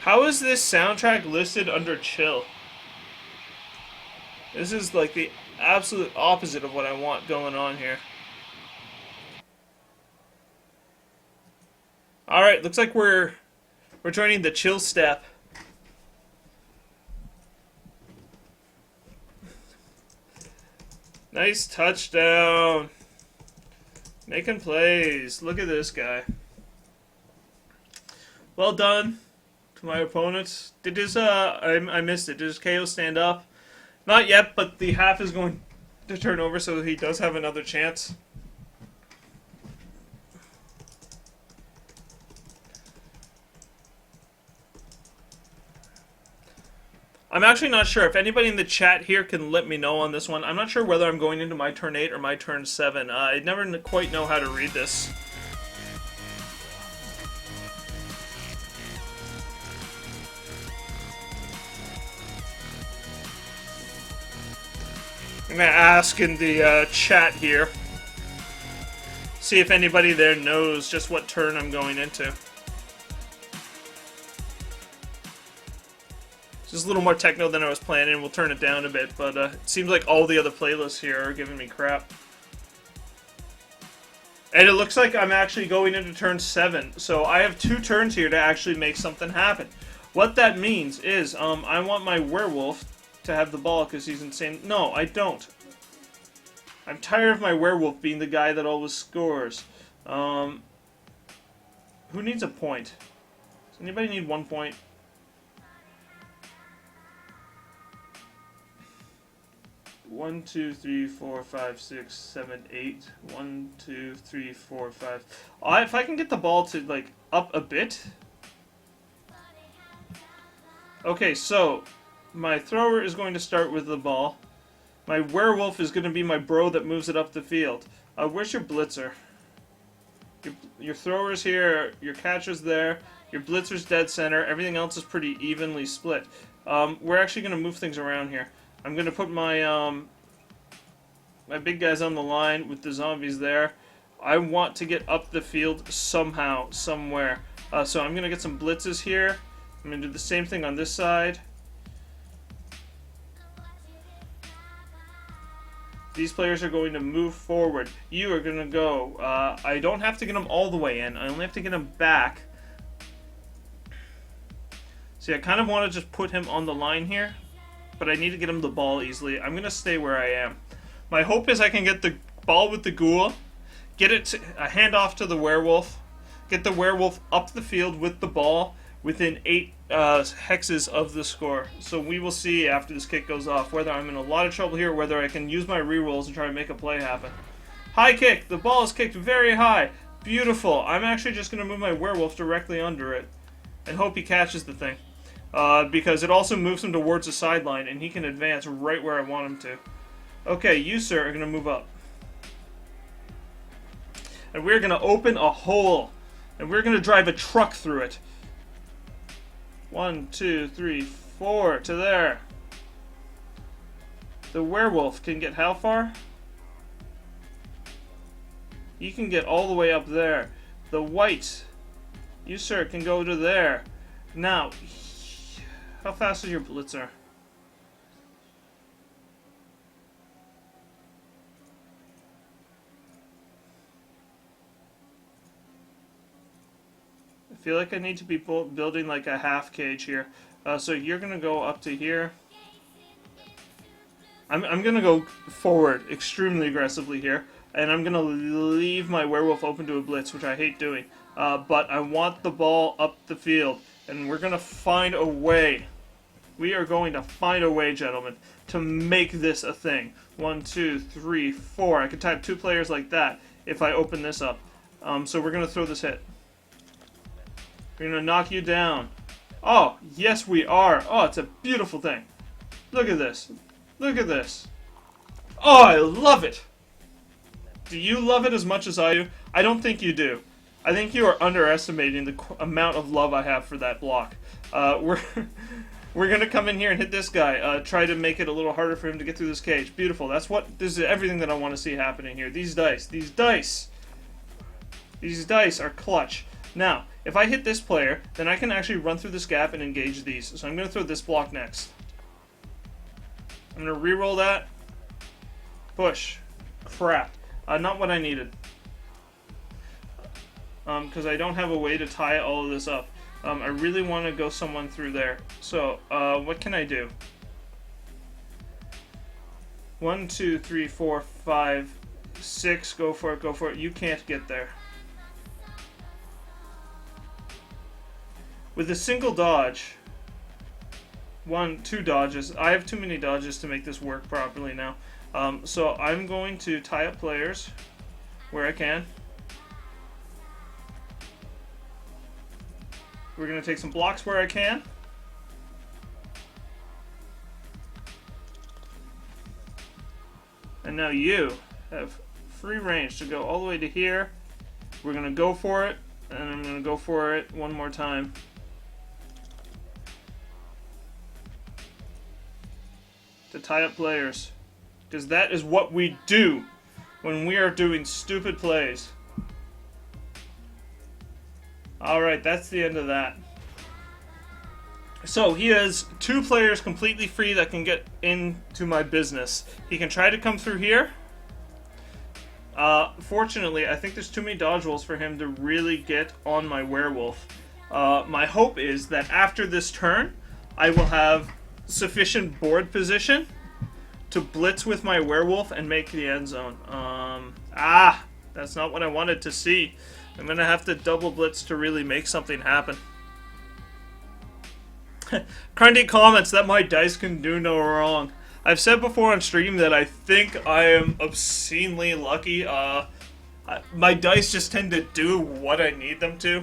How is this soundtrack listed under chill? This is like the absolute opposite of what I want going on here. Alright, looks like we're joining the chill step. Nice touchdown. Making plays. Look at this guy. Well done to my opponent. Did his, I missed it. Did his KO stand up? Not yet, but the half is going to turn over, so he does have another chance. I'm actually not sure. If anybody in the chat here can let me know on this one. I'm not sure whether I'm going into my turn 8 or my turn 7. I never quite know how to read this. I'm going to ask in the chat here. See if anybody there knows just what turn I'm going into. Just a little more techno than I was planning. We'll turn it down a bit, but it seems like all the other playlists here are giving me crap. And it looks like I'm actually going into turn 7, so I have 2 turns here to actually make something happen. What that means is, I want my werewolf to have the ball because he's insane. No, I don't. I'm tired of my werewolf being the guy that always scores. Who needs a point? Does anybody need 1 point? One, 2, 3, 4, 5, 6, 7, 8. 1, 2, 3, 4, 5. If I can get the ball to, like, up a bit. Okay, so my thrower is going to start with the ball. My werewolf is going to be my bro that moves it up the field. Where's your blitzer? Your thrower's here, your catcher's there, your blitzer's dead center, everything else is pretty evenly split. We're actually going to move things around here. I'm going to put my my big guys on the line with the zombies there. I want to get up the field somehow, somewhere. So I'm going to get some blitzes here. I'm going to do the same thing on this side. These players are going to move forward. You are going to go. I don't have to get them all the way in. I only have to get them back. See, I kind of want to just put him on the line here, but I need to get him the ball easily. I'm going to stay where I am. My hope is I can get the ball with the ghoul, get it to, a handoff to the werewolf, get the werewolf up the field with the ball within 8 hexes of the score. So we will see after this kick goes off whether I'm in a lot of trouble here or whether I can use my rerolls and try to make a play happen. High kick. The ball is kicked very high. Beautiful. I'm actually just going to move my werewolf directly under it and hope he catches the thing. Because it also moves him towards the sideline, and he can advance right where I want him to. Okay, you, sir, are going to move up. And we're going to open a hole. And we're going to drive a truck through it. 1, 2, 3, 4 to there. The werewolf can get how far? You can get all the way up there. The white, you sir, can go to there. Now, how fast is your blitzer? I feel like I need to be building like a half cage here. So you're gonna go up to here. I'm gonna go forward extremely aggressively here, and I'm gonna leave my werewolf open to a blitz, which I hate doing. But I want the ball up the field, and we're gonna find a way. We are going to find a way, gentlemen, to make this a thing. 1, 2, 3, 4. I could type 2 players like that if I open this up. So we're gonna throw this hit. We're gonna knock you down. Oh, yes we are. Oh, it's a beautiful thing. Look at this. Look at this. Oh, I love it. Do you love it as much as I do? I don't think you do. I think you are underestimating the amount of love I have for that block. We're gonna come in here and hit this guy. Try to make it a little harder for him to get through this cage. Beautiful. This is everything that I want to see happening here. These dice are clutch. Now, if I hit this player, then I can actually run through this gap and engage these. So I'm gonna throw this block next. I'm gonna re-roll that. Push. Crap. Not what I needed. Because I don't have a way to tie all of this up. I really want to go someone through there. So, what can I do? 1, 2, 3, 4, 5, 6. Go for it, go for it. You can't get there. With a single dodge, 1, 2 dodges. I have too many dodges to make this work properly now. So I'm going to tie up players where I can. We're going to take some blocks where I can. And now you have free range to go all the way to here. We're going to go for it, and I'm going to go for it one more time. To tie up players. Because that is what we do when we are doing stupid plays. Alright, that's the end of that. So, he has 2 players completely free that can get into my business. He can try to come through here. Fortunately, I think there's too many dodge rolls for him to really get on my werewolf. My hope is that after this turn, I will have sufficient board position to blitz with my werewolf and make the end zone. That's not what I wanted to see. I'm gonna have to double blitz to really make something happen. Kindly comments that my dice can do no wrong. I've said before on stream that I think I am obscenely lucky. My dice just tend to do what I need them to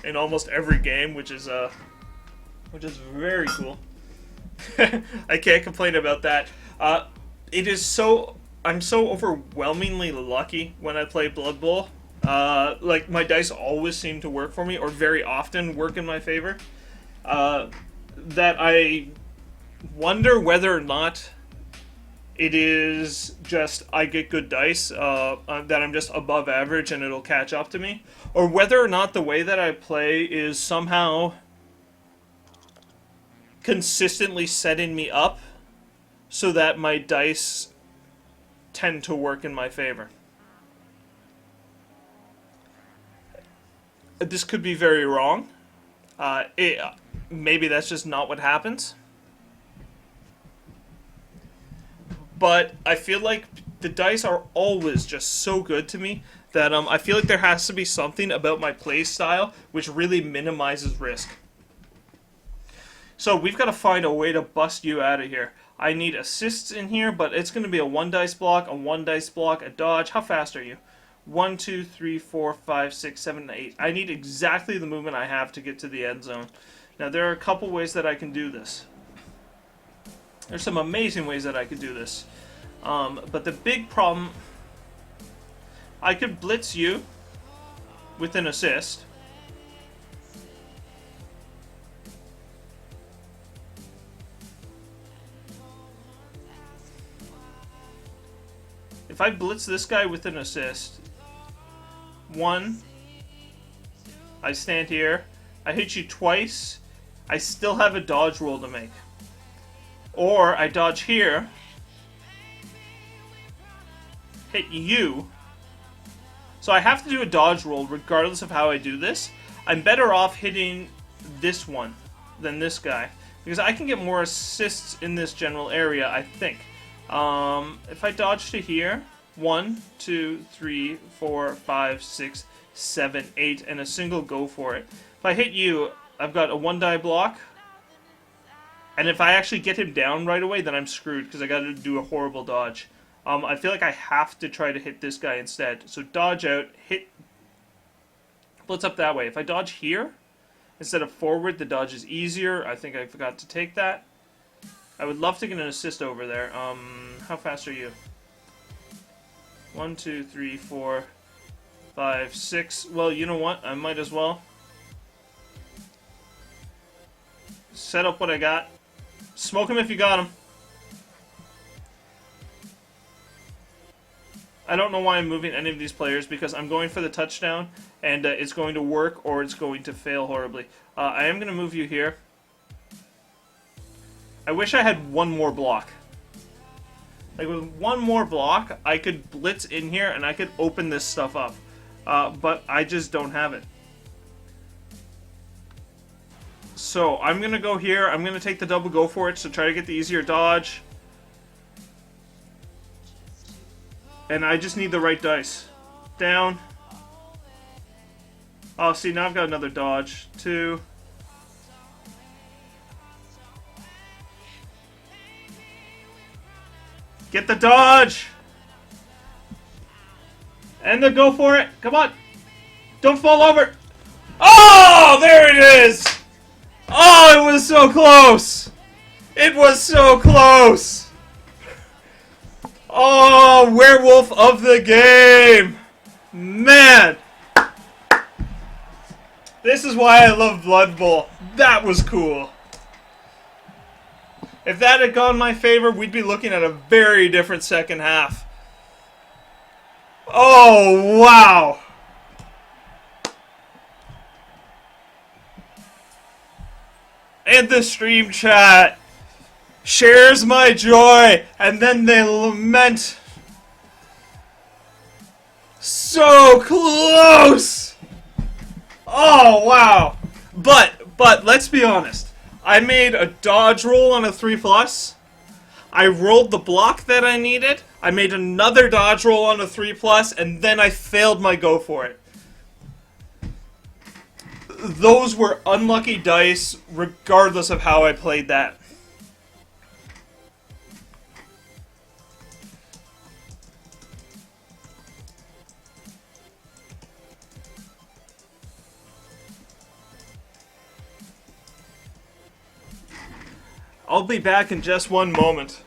in almost every game, which is very cool. I can't complain about that. I'm so overwhelmingly lucky when I play Blood Bowl. Like, my dice always seem to work for me, or very often work in my favor. That I wonder whether or not it is just I get good dice, that I'm just above average and it'll catch up to me, or whether or not the way that I play is somehow consistently setting me up so that my dice tend to work in my favor. This could be very wrong. Maybe that's just not what happens. But I feel like the dice are always just so good to me that I feel like there has to be something about my play style which really minimizes risk. So we've got to find a way to bust you out of here. I need assists in here, but it's going to be a 1 dice block, a 1 dice block, a dodge. How fast are you? 1, 2, 3, 4, 5, 6, 7, 8. I need exactly the movement I have to get to the end zone. Now, there are a couple ways that I can do this. There's some amazing ways that I could do this. But the big problem... I could blitz you with an assist. if I blitz this guy with an assist, 1, I stand here, I hit you twice, I still have a dodge roll to make. Or I dodge here, hit you. So I have to do a dodge roll regardless of how I do this. I'm better off hitting this one than this guy, because I can get more assists in this general area, I think. If I dodge to here, 1, 2, 3, 4, 5, 6, 7, 8, and a single go for it. If I hit you, I've got a 1-die block, and if I actually get him down right away, then I'm screwed, because I got to do a horrible dodge. I feel like I have to try to hit this guy instead. So dodge out, hit, blitz up that way. If I dodge here, instead of forward, the dodge is easier. I think I forgot to take that. I would love to get an assist over there. How fast are you? 1, 2, 3, 4, 5, 6. Well, you know what? I might as well set up what I got. Smoke him if you got him. I don't know why I'm moving any of these players, because I'm going for the touchdown, and it's going to work or it's going to fail horribly. I am going to move you here. I wish I had one more block. Like, with one more block, I could blitz in here and I could open this stuff up. But I just don't have it. So, I'm going to go here. I'm going to take the double go for it to try to get the easier dodge. And I just need the right dice. Down. Oh, see, now I've got another dodge. 2. Get the dodge! And then go for it. Come on. Don't fall over. Oh, there it is! Oh, it was so close! It was so close! Oh, werewolf of the game! Man! This is why I love Blood Bowl. That was cool. If that had gone my favor, we'd be looking at a very different second half. Oh, wow! And the stream chat shares my joy, and then they lament. So close! Oh, wow. But let's be honest. I made a dodge roll on a 3+. I rolled the block that I needed. I made another dodge roll on a 3+, and then I failed my go for it. Those were unlucky dice, regardless of how I played that. I'll be back in just one moment.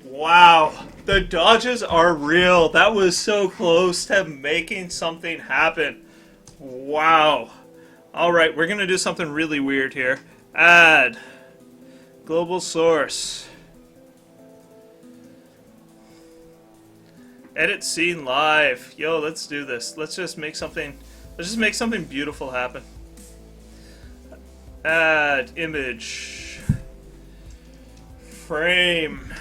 Wow, the dodges are real. That was so close to making something happen. Wow. Alright, we're going to do something really weird here. Add. Global source. Edit scene live. Yo, let's do this. Let's just make something beautiful happen. Add image. Frame.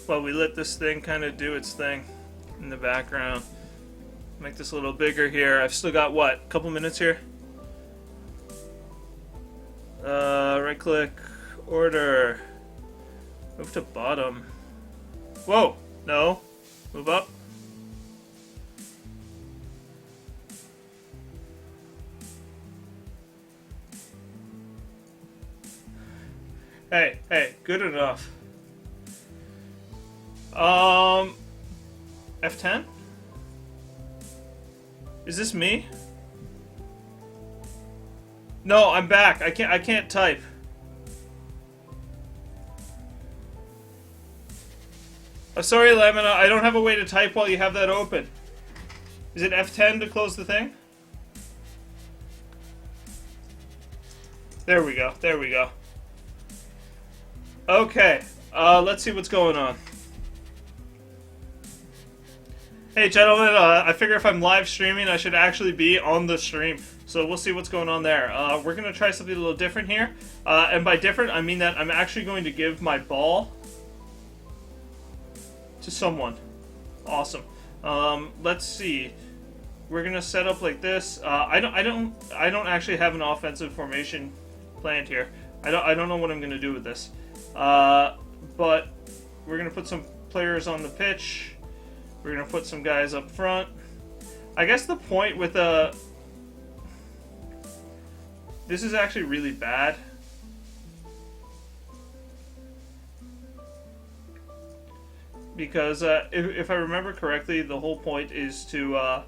Well, we let this thing kind of do its thing in the background. Make this a little bigger here. I've still got, what, a couple minutes here? Right click, order, move to bottom. Whoa, no, move up. Hey, hey, good enough. F10? Is this me? No, I'm back. I can't type. Sorry, Lamina, I don't have a way to type while you have that open. Is it F10 to close the thing? There we go. There we go. Okay. Let's see what's going on. Hey, gentlemen, I figure if I'm live streaming, I should actually be on the stream. So we'll see what's going on there. We're going to try something a little different here. And by different, I mean that I'm actually going to give my ball to someone. Awesome. Let's see. We're going to set up like this. I don't actually have an offensive formation planned here. I don't know what I'm going to do with this. But we're going to put some players on the pitch. We're going to put some guys up front. I guess the point with this is actually really bad. Because if I remember correctly, the whole point is to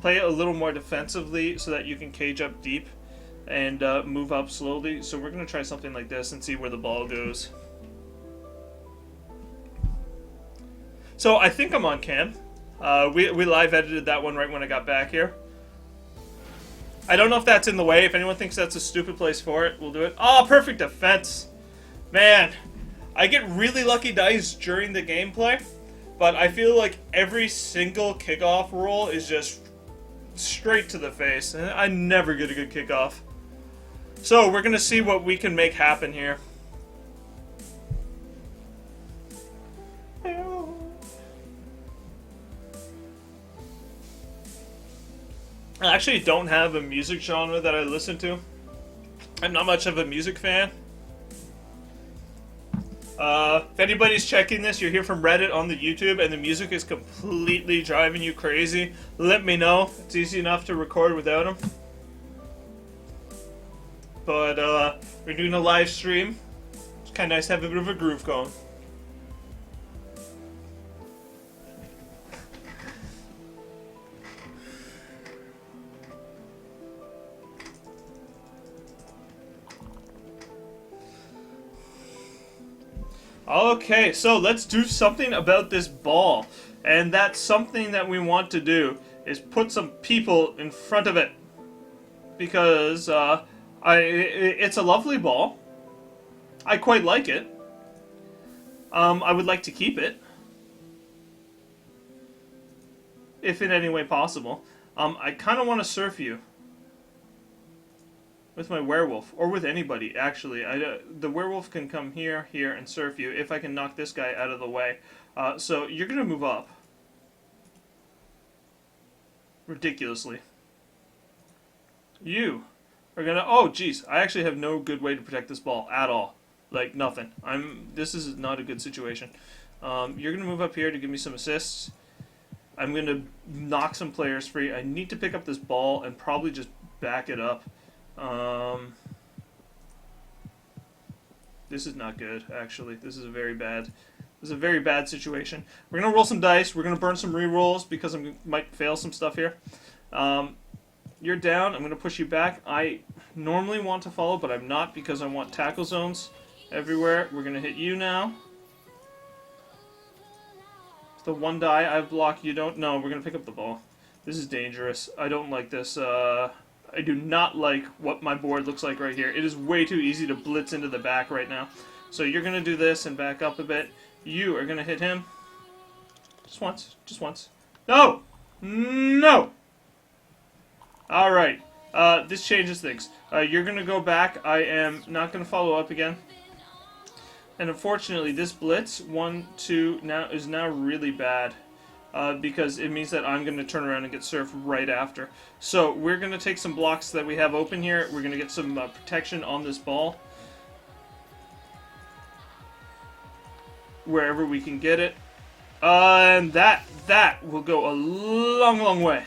play a little more defensively so that you can cage up deep and move up slowly. So we're going to try something like this and see where the ball goes. So I think I'm on cam. We live edited that one right when I got back here. I don't know if that's in the way. If anyone thinks that's a stupid place for it, we'll do it. Oh, perfect defense. Man, I get really lucky dice during the gameplay, but I feel like every single kickoff roll is just straight to the face. And I never get a good kickoff. So we're going to see what we can make happen here. I actually don't have a music genre that I listen to. I'm not much of a music fan. If anybody's checking this, you're here from Reddit on the YouTube, and the music is completely driving you crazy, let me know. It's easy enough to record without them. But, we're doing a live stream. It's kind of nice to have a bit of a groove going. Okay, so let's do something about this ball. And that's something that we want to do, is put some people in front of it. Because it's a lovely ball. I quite like it. I would like to keep it. If in any way possible. I kind of want to surf you. With my werewolf, or with anybody, actually. The werewolf can come here, and surf you, if I can knock this guy out of the way. So, you're going to move up. Ridiculously. You are going to... Oh, jeez. I actually have no good way to protect this ball at all. Like, nothing. This is not a good situation. You're going to move up here to give me some assists. I'm going to knock some players free. I need to pick up this ball and probably just back it up. This is not good, actually. This is a very bad situation. We're going to roll some dice. We're going to burn some re-rolls because I might fail some stuff here. You're down. I'm going to push you back. I normally want to follow, but I'm not because I want tackle zones everywhere. We're going to hit you now. The one die I've blocked, you don't know. We're going to pick up the ball. This is dangerous. I don't like this. I do not like what my board looks like right here. It is way too easy to blitz into the back right now. So you're going to do this and back up a bit. You are going to hit him. Just once. Just once. No! No! Alright. This changes things. You're going to go back. I am not going to follow up again. And unfortunately, this blitz, 1, 2, is now really bad. Because it means that I'm going to turn around and get surfed right after. So we're going to take some blocks that we have open here. We're going to get some protection on this ball. Wherever we can get it. And that will go a long, long way.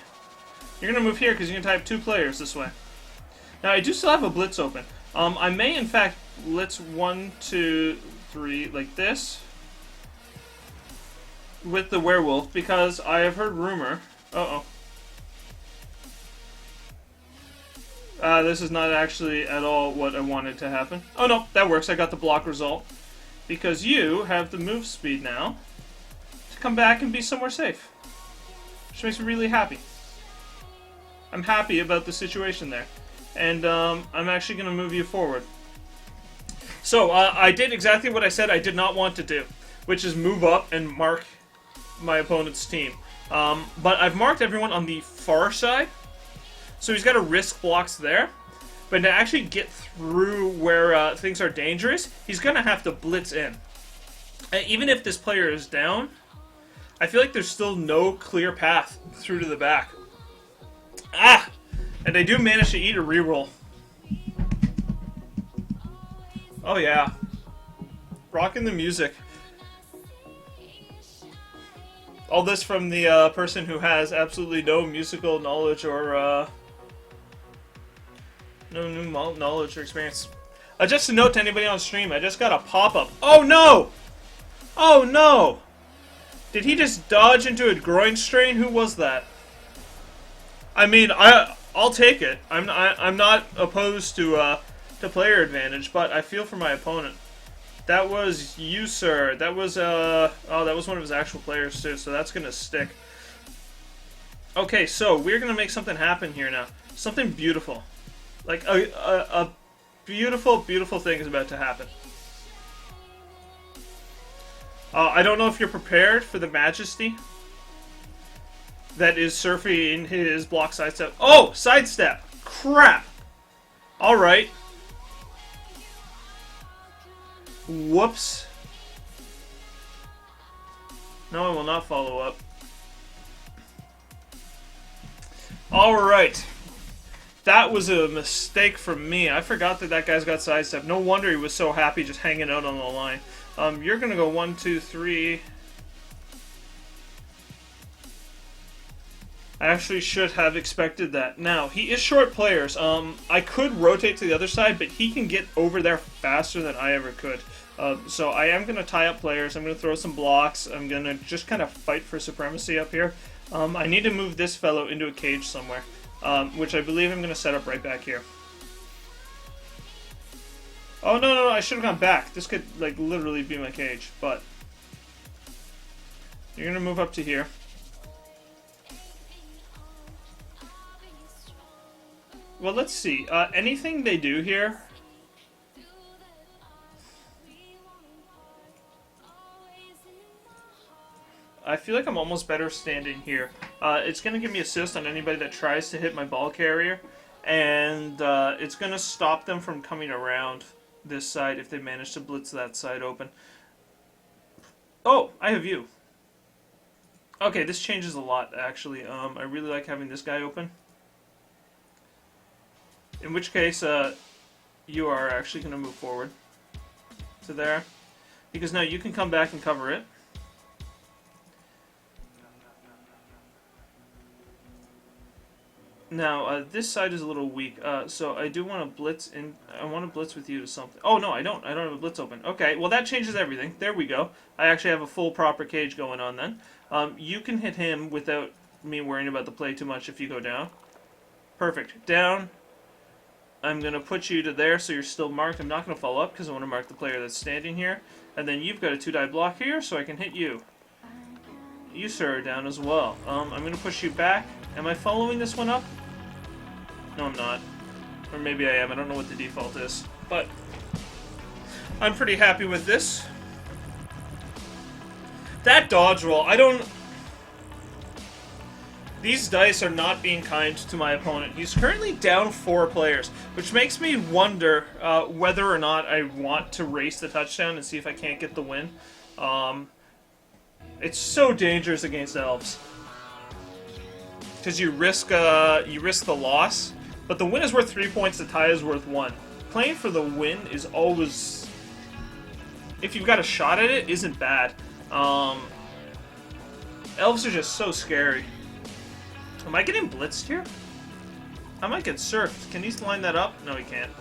You're going to move here because you're going to type 2 players this way. Now I do still have a blitz open. I may in fact blitz 1, 2, 3 like this with the werewolf, because I have heard rumor. This is not actually at all what I wanted to happen. Oh no, that works. I got the block result. Because you have the move speed now to come back and be somewhere safe. Which makes me really happy. I'm happy about the situation there. And I'm actually going to move you forward. So, I did exactly what I said I did not want to do, which is move up and mark my opponent's team. But I've marked everyone on the far side, so he's got to risk blocks there. But to actually get through where things are dangerous, he's going to have to blitz in. Even if this player is down, I feel like there's still no clear path through to the back. Ah! And I do manage to eat a reroll. Oh yeah. Rocking the music. All this from the person who has absolutely no musical knowledge or no new knowledge or experience. Just a note to anybody on stream, I just got a pop-up. Oh no! Oh no! Did he just dodge into a groin strain? Who was that? I mean, I'll take it. I'm not opposed to player advantage, but I feel for my opponent. That was you, sir. That was that was one of his actual players too, so that's gonna stick. Okay, so we're gonna make something happen here now. Something beautiful. Like a beautiful, beautiful thing is about to happen. I don't know if you're prepared for the majesty that is Surfy in his block sidestep. Oh! Sidestep! Crap! Alright. Whoops. No, I will not follow up. Alright. That was a mistake from me. I forgot that that guy's got sidestep. No wonder he was so happy just hanging out on the line. You're gonna go 1, 2, 3. I actually should have expected that. Now, he is short players. I could rotate to the other side, but he can get over there faster than I ever could. So I am going to tie up players. I'm going to throw some blocks. I'm going to just kind of fight for supremacy up here. I need to move this fellow into a cage somewhere, which I believe I'm going to set up right back here. Oh, no, I should have gone back. This could, like, literally be my cage, but you're going to move up to here. Well, let's see. Anything they do here... I feel like I'm almost better standing here. It's going to give me assist on anybody that tries to hit my ball carrier, and it's going to stop them from coming around this side if they manage to blitz that side open. Oh, I have you. Okay, this changes a lot, actually. I really like having this guy open. In which case, you are actually going to move forward to there. Because now you can come back and cover it. Now, this side is a little weak, so I do want to blitz in. I want to blitz with you to something. Oh, no, I don't. I don't have a blitz open. Okay, well, that changes everything. There we go. I actually have a full proper cage going on then. You can hit him without me worrying about the play too much if you go down. Perfect. Down. I'm going to put you to there so you're still marked. I'm not going to follow up because I want to mark the player that's standing here. And then you've got a 2-die block here so I can hit you. You, sir, are down as well. I'm going to push you back. Am I following this one up? No, I'm not. Or maybe I am. I don't know what the default is. But I'm pretty happy with this. That dodge roll, I don't... These dice are not being kind to my opponent. He's currently down 4 players, which makes me wonder whether or not I want to race the touchdown and see if I can't get the win. It's so dangerous against elves. Because you risk the loss, but the win is worth 3 points, the tie is worth 1. Playing for the win is always, if you've got a shot at it, isn't bad. Elves are just so scary. Am I getting blitzed here? I might get surfed. Can he line that up? No, he can't.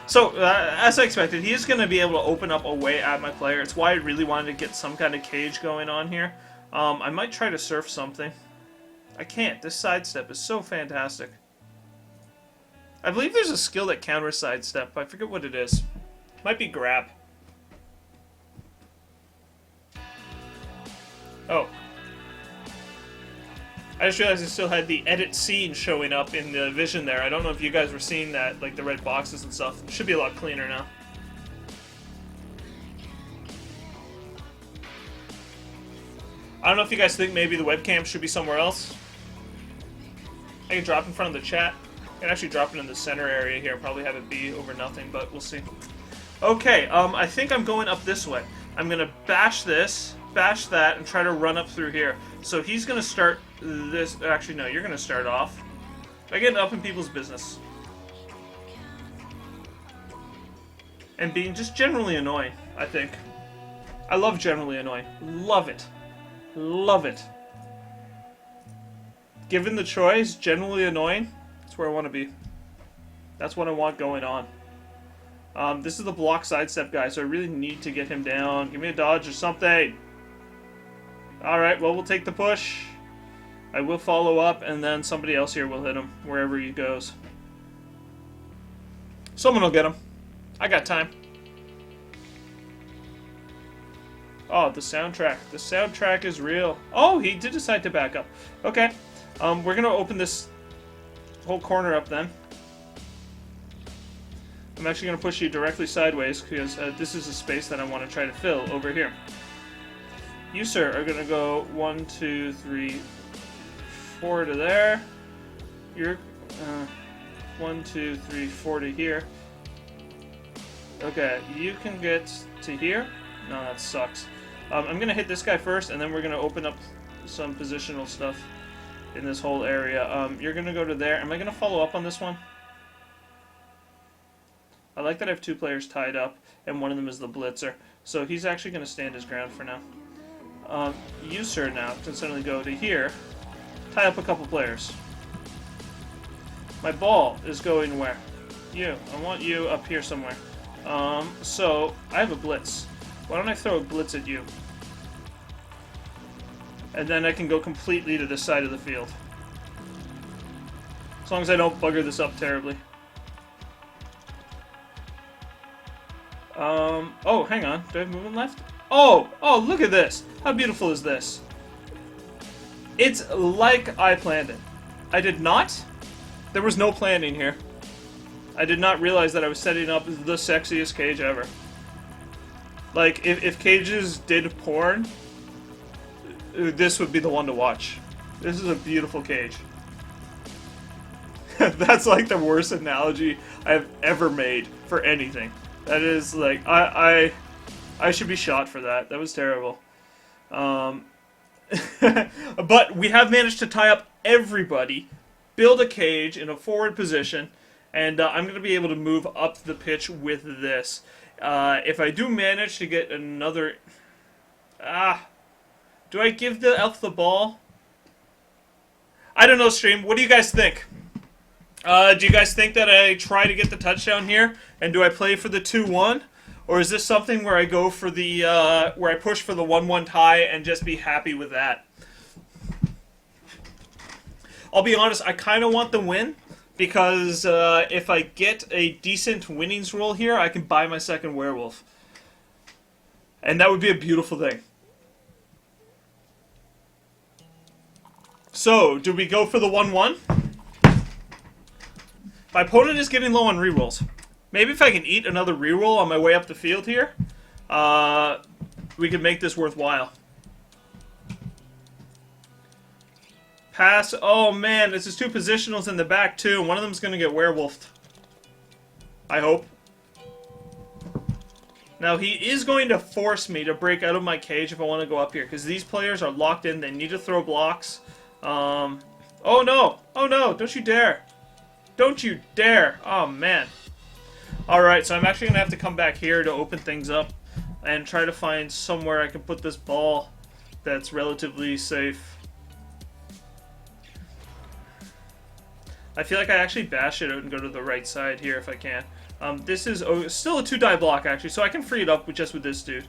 So, as I expected, he is going to be able to open up away at my player. It's why I really wanted to get some kind of cage going on here. I might try to surf something. I can't. This sidestep is so fantastic. I believe there's a skill that counters sidestep. I forget what it is. Might be grab. Oh. I just realized I still had the edit scene showing up in the vision there. I don't know if you guys were seeing that, like the red boxes and stuff. It should be a lot cleaner now. I don't know if you guys think maybe the webcam should be somewhere else. I can drop in front of the chat. I can actually drop it in the center area here. Probably have it be over nothing, but we'll see. Okay, I think I'm going up this way. I'm going to bash this, bash that, and try to run up through here. So he's going to start this. Actually, no, you're going to start off. I get up in people's business. And being just generally annoying, I think. I love generally annoying. Love it. Love it. Given the choice, generally annoying, that's where I want to be. That's what I want going on. This is the block sidestep guy, so I really need to get him down. Give me a dodge or something. Alright, well, we'll take the push. I will follow up, and then somebody else here will hit him wherever he goes. Someone will get him. I got time. Oh, the soundtrack. The soundtrack is real. Oh, he did decide to back up. Okay. We're going to open this whole corner up then. I'm actually going to push you directly sideways because this is a space that I want to try to fill over here. You, sir, are going to go 1, 2, 3, 4 to there. You're 1, 2, 3, 4 to here. Okay, you can get to here. No, that sucks. I'm going to hit this guy first, and then we're going to open up some positional stuff in this whole area. You're going to go to there. Am I going to follow up on this one? I like that I have 2 players tied up, and one of them is the blitzer. So he's actually going to stand his ground for now. You, sir, now can suddenly go to here, tie up a couple players. My ball is going where? You. I want you up here somewhere. So I have a blitz. Why don't I throw a blitz at you? And then I can go completely to this side of the field. As long as I don't bugger this up terribly. Oh, hang on. Do I have movement left? Oh, look at this. How beautiful is this? It's like I planned it. I did not. There was no planning here. I did not realize that I was setting up the sexiest cage ever. Like, if cages did porn, this would be the one to watch. This is a beautiful cage. That's like the worst analogy I've ever made for anything. That is like, I should be shot for that. That was terrible. But we have managed to tie up everybody, build a cage in a forward position, and I'm going to be able to move up the pitch with this. If I do manage to get another... do I give the elf the ball? I don't know, stream. What do you guys think? Do you guys think that I try to get the touchdown here? And do I play for the 2-1? Or is this something where I go for the, where I push for the 1-1 tie and just be happy with that? I'll be honest, I kind of want the win. Because if I get a decent winnings roll here, I can buy my second werewolf. And that would be a beautiful thing. So, do we go for the 1-1? My opponent is getting low on rerolls. Maybe if I can eat another reroll on my way up the field here, we could make this worthwhile. Pass. Oh man, this is 2 positionals in the back too. One of them's going to get werewolfed. I hope. Now he is going to force me to break out of my cage if I want to go up here. Because these players are locked in. They need to throw blocks. Oh no. Oh no. Don't you dare. Don't you dare. Oh man. Alright, so I'm actually going to have to come back here to open things up. And try to find somewhere I can put this ball that's relatively safe. I feel like I actually bash it out and go to the right side here if I can. This is still a 2-die block, actually, so I can free it up just with this dude.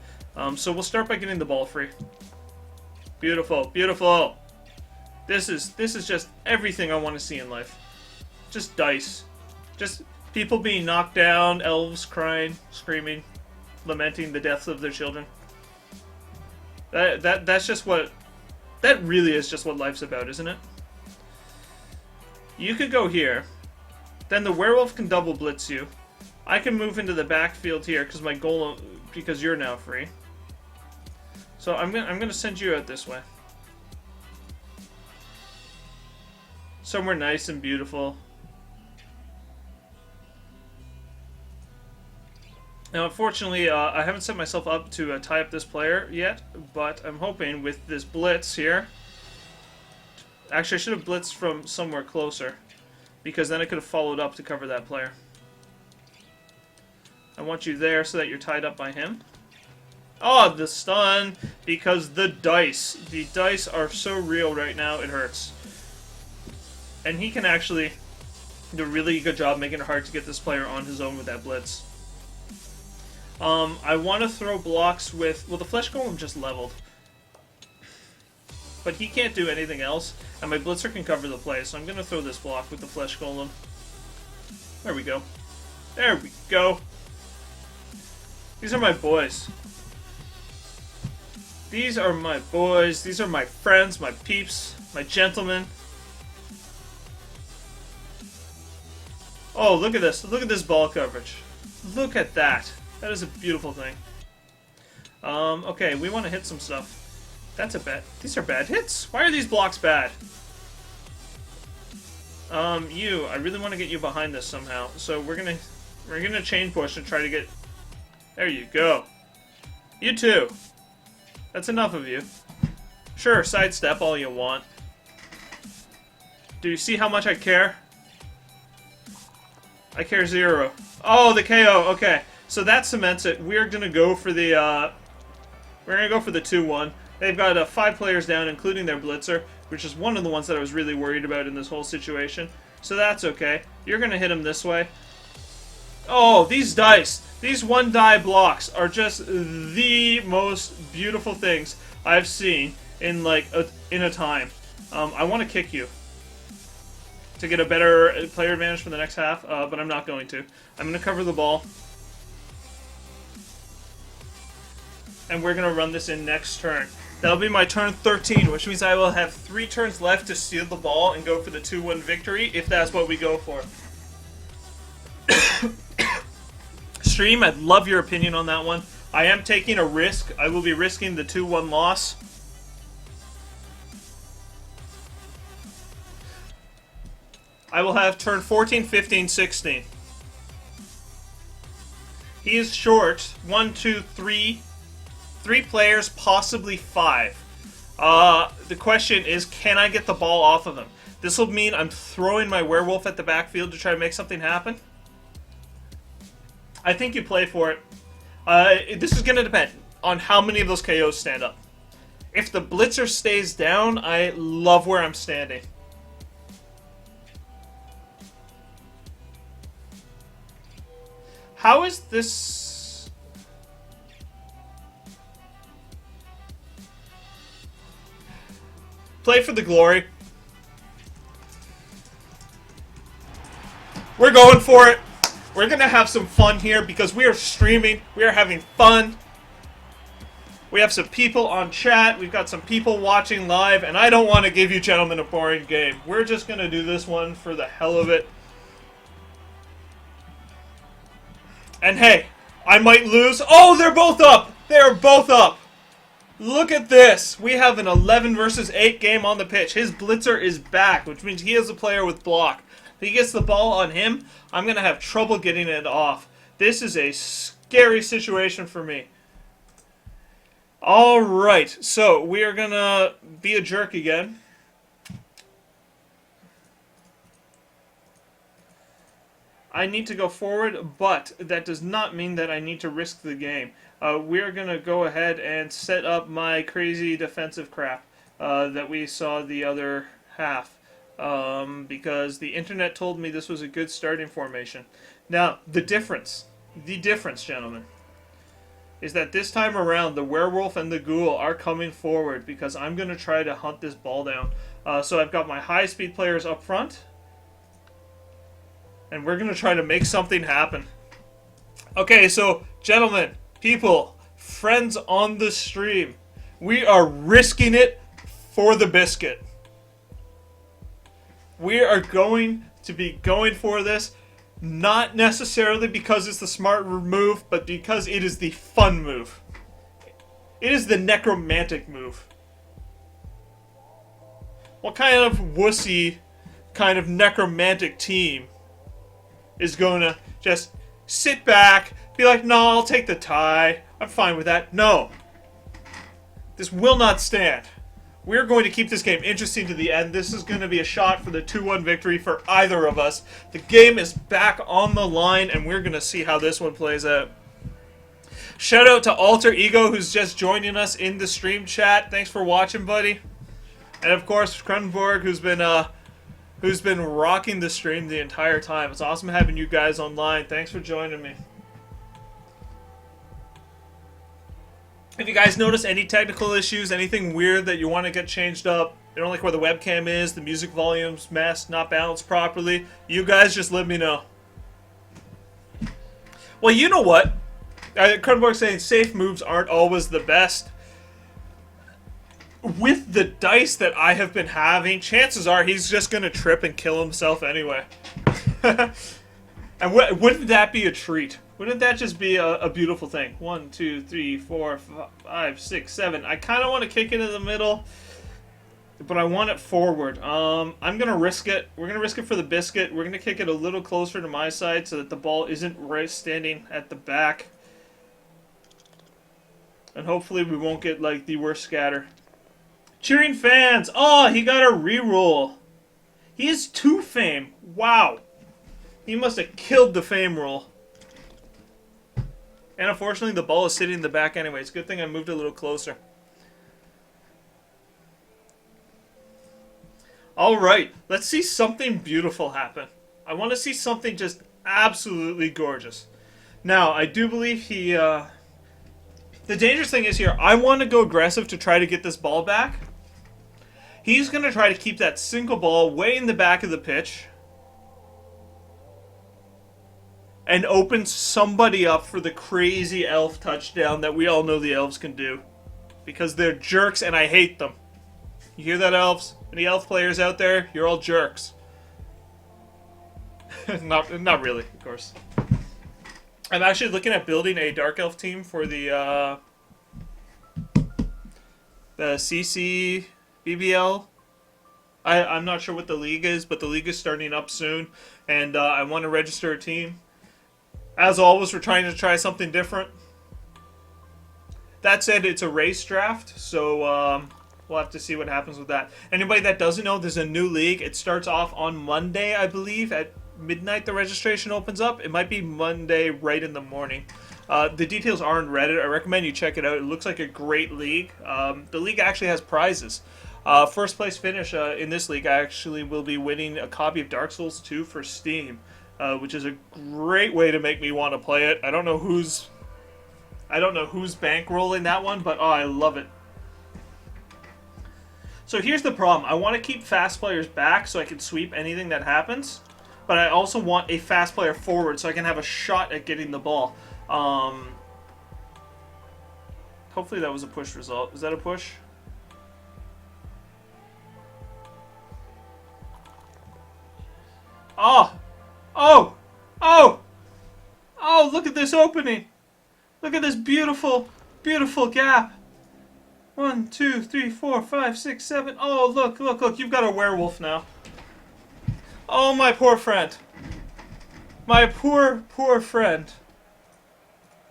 So we'll start by getting the ball free. Beautiful, beautiful. This is just everything I want to see in life. Just dice. Just people being knocked down, elves crying, screaming, lamenting the deaths of their children. That's just what... That really is just what life's about, isn't it? You could go here. Then the werewolf can double blitz you. I can move into the backfield here because my goal, because you're now free. So I'm gonna send you out this way. Somewhere nice and beautiful. Now, unfortunately, I haven't set myself up to tie up this player yet, but I'm hoping with this blitz here... Actually, I should have blitzed from somewhere closer, because then I could have followed up to cover that player. I want you there so that you're tied up by him. Oh, the stun, because the dice. The dice are so real right now, it hurts. And he can actually do a really good job making it hard to get this player on his own with that blitz. I want to throw blocks with... Well, the Flesh Golem just leveled. But he can't do anything else, and my Blitzer can cover the play, so I'm going to throw this block with the Flesh Golem. There we go. There we go. These are my boys. These are my boys. These are my friends, my peeps, my gentlemen. Oh, look at this. Look at this ball coverage. Look at that. That is a beautiful thing. Okay, we want to hit some stuff. That's a bad... These are bad hits. Why are these blocks bad? I really want to get you behind this somehow. So we're gonna chain push and try to get... There you go. You too. That's enough of you. Sure, sidestep all you want. Do you see how much I care? I care zero. Oh, the KO. Okay. So that cements it. We're gonna go for the 2-1. They've got 5 players down, including their blitzer, which is one of the ones that I was really worried about in this whole situation. So that's okay. You're gonna hit him this way. Oh, these dice! These 1-die blocks are just the most beautiful things I've seen in in a time. I want to kick you to get a better player advantage for the next half, but I'm not going to. I'm going to cover the ball. And we're going to run this in next turn. That'll be my turn 13, which means I will have 3 turns left to steal the ball and go for the 2-1 victory, if that's what we go for. Stream, I'd love your opinion on that one. I am taking a risk. I will be risking the 2-1 loss. I will have turn 14, 15, 16. He is short. 1, 2, 3. 3 players, possibly 5. The question is, can I get the ball off of him? This will mean I'm throwing my werewolf at the backfield to try to make something happen. I think you play for it. This is going to depend on how many of those KOs stand up. If the blitzer stays down, I love where I'm standing. How is this... Play for the glory. We're going for it. We're going to have some fun here because we are streaming. We are having fun. We have some people on chat. We've got some people watching live. And I don't want to give you gentlemen a boring game. We're just going to do this one for the hell of it. And hey, I might lose. Oh, they're both up. They're both up. Look at this. We have an 11 versus 8 game on the pitch. His blitzer is back, which means he is a player with block. If he gets the ball on him, I'm going to have trouble getting it off. This is a scary situation for me. Alright, so we are going to be a jerk again. I need to go forward, but that does not mean that I need to risk the game. We're going to go ahead and set up my crazy defensive crap that we saw the other half. Because the internet told me this was a good starting formation. Now, the difference, gentlemen, is that this time around, the werewolf and the ghoul are coming forward because I'm going to try to hunt this ball down. So I've got my high-speed players up front, and we're going to try to make something happen. Okay, so, gentlemen, people, friends on the stream, we are risking it for the biscuit. We are going to be going for this, not necessarily because it's the smart move, but because it is the fun move. It is the necromantic move. What kind of wussy, kind of necromantic team is going to just sit back, be like, no, I'll take the tie, I'm fine with that? No. This will not stand. We're going to keep this game interesting to the end. This is going to be a shot for the 2-1 victory for either of us. The game is back on the line, and we're going to see how this one plays out. Shout out to Alter Ego, who's just joining us in the stream chat. Thanks for watching, buddy. And of course, Kronborg, who's been rocking the stream the entire time. It's awesome having you guys online. Thanks for joining me. If you guys notice any technical issues, anything weird that you want to get changed up, you don't like where the webcam is, the music volume's messed, not balanced properly, you guys just let me know. Well, you know what? Kronborg saying safe moves aren't always the best. With the dice that I have been having, chances are he's just going to trip and kill himself anyway. And wouldn't that be a treat? Wouldn't that just be a beautiful thing? 1, 2, 3, 4, 5, 6, 7. I kind of want to kick it in the middle, but I want it forward. I'm going to risk it. We're going to risk it for the biscuit. We're going to kick it a little closer to my side so that the ball isn't right standing at the back. And hopefully we won't get, like, the worst scatter. Cheering fans! Oh, he got a reroll. He has 2 fame. Wow. He must have killed the fame roll. And unfortunately, the ball is sitting in the back anyway. It's a good thing I moved a little closer. Alright, let's see something beautiful happen. I want to see something just absolutely gorgeous. Now, I do believe he... The dangerous thing is here, I want to go aggressive to try to get this ball back. He's going to try to keep that single ball way in the back of the pitch. And open somebody up for the crazy elf touchdown that we all know the elves can do. Because they're jerks and I hate them. You hear that, elves? Any elf players out there? You're all jerks. not really, of course. I'm actually looking at building a dark elf team for the CC.BBL. I'm not sure what the league is, but the league is starting up soon. And I want to register a team. As always, we're trying to try something different. That said, it's a race draft, so we'll have to see what happens with that. Anybody that doesn't know, there's a new league. It starts off on Monday, I believe. At midnight, the registration opens up. It might be Monday right in the morning. The details are on Reddit. I recommend you check it out. It looks like a great league. The league actually has prizes. First place finish in this league, I actually will be winning a copy of Dark Souls 2 for Steam. Which is a great way to make me want to play it. I don't know who's bankrolling that one, but oh, I love it. So here's the problem. I want to keep fast players back so I can sweep anything that happens, but I also want a fast player forward so I can have a shot at getting the ball. Hopefully that was a push result. Is that a push? Oh! Oh! Oh! Oh, look at this opening! Look at this beautiful, beautiful gap! 1, 2, 3, 4, 5, 6, 7. Oh, look, look, look. You've got a werewolf now. Oh, my poor friend. My poor, poor friend.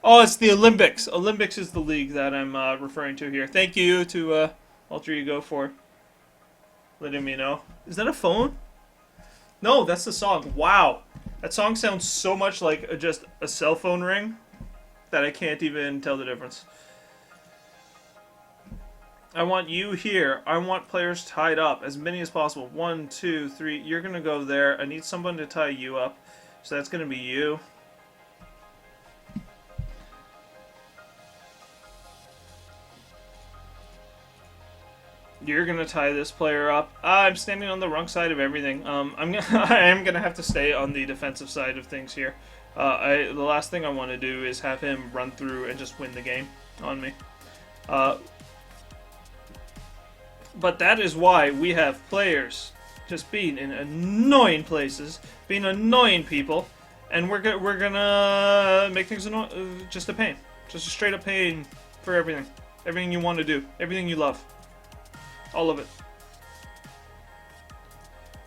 Oh, it's the Olympics. Olympics is the league that I'm referring to here. Thank you to Alter Ego for letting me know. Is that a phone? No, that's the song. Wow. That song sounds so much like just a cell phone ring that I can't even tell the difference. I want you here. I want players tied up. As many as possible. 1, 2, 3. You're going to go there. I need someone to tie you up. So that's going to be you. You're gonna tie this player up. I'm standing on the wrong side of everything. I am gonna have to stay on the defensive side of things here. The last thing I want to do is have him run through and just win the game on me. But that is why we have players just being in annoying places, being annoying people, and we're gonna make things just a pain, just a straight up pain for everything, everything you want to do, everything you love. All of it.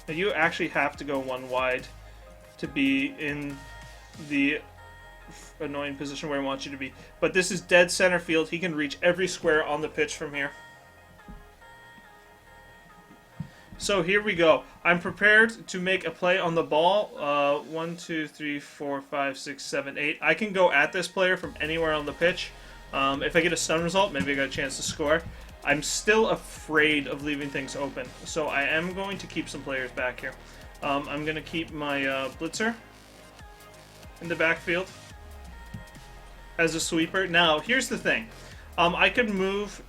Now you actually have to go one wide to be in the annoying position where I want you to be. But this is dead center field. He can reach every square on the pitch from here. So here we go. I'm prepared to make a play on the ball. 1, 2, 3, 4, 5, 6, 7, 8. I can go at this player from anywhere on the pitch. If I get a stun result, maybe I got a chance to score. I'm still afraid of leaving things open, so I am going to keep some players back here. I'm going to keep my blitzer in the backfield as a sweeper. Now, here's the thing. I could move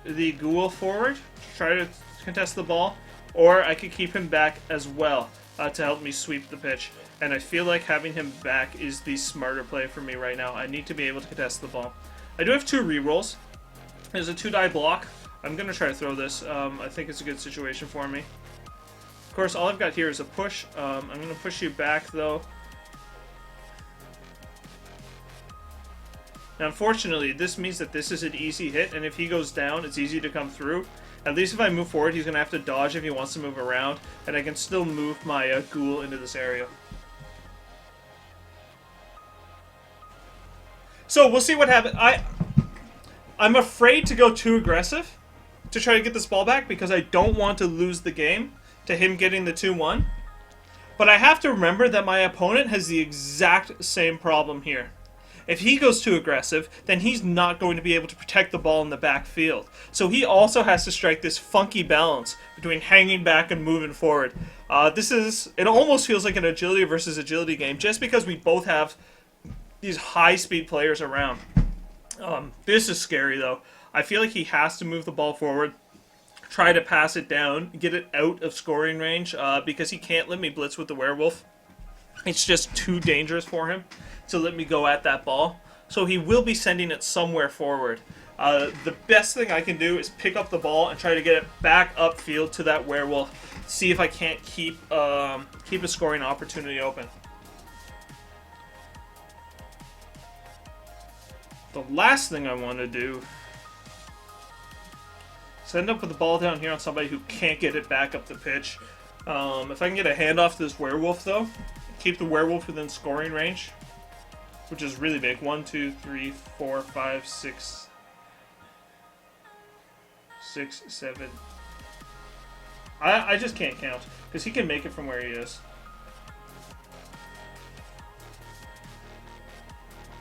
the ghoul forward, try to contest the ball, or I could keep him back as well to help me sweep the pitch. And I feel like having him back is the smarter play for me right now. I need to be able to contest the ball. I do have 2 rerolls. There's a 2-die block. I'm going to try to throw this. I think it's a good situation for me. Of course, all I've got here is a push. I'm going to push you back, though. Now, unfortunately, this means that this is an easy hit, and if he goes down, it's easy to come through. At least if I move forward, he's going to have to dodge if he wants to move around, and I can still move my ghoul into this area. So, we'll see what happens. I'm afraid to go too aggressive to try to get this ball back because I don't want to lose the game to him getting the 2-1. But I have to remember that my opponent has the exact same problem here. If he goes too aggressive, then he's not going to be able to protect the ball in the backfield. So he also has to strike this funky balance between hanging back and moving forward. It almost feels like an agility versus agility game just because we both have these high-speed players around. This is scary, though. I feel like he has to move the ball forward, try to pass it down, get it out of scoring range, because he can't let me blitz with the werewolf. It's just too dangerous for him to let me go at that ball. So he will be sending it somewhere forward. The best thing I can do is pick up the ball and try to get it back upfield to that werewolf. See if I can't keep a scoring opportunity open. The last thing I want to do is end up with the ball down here on somebody who can't get it back up the pitch. If I can get a handoff to this werewolf, though, keep the werewolf within scoring range, which is really big. 1, 2, 3, 4, 5, 6, 7. I just can't count because he can make it from where he is.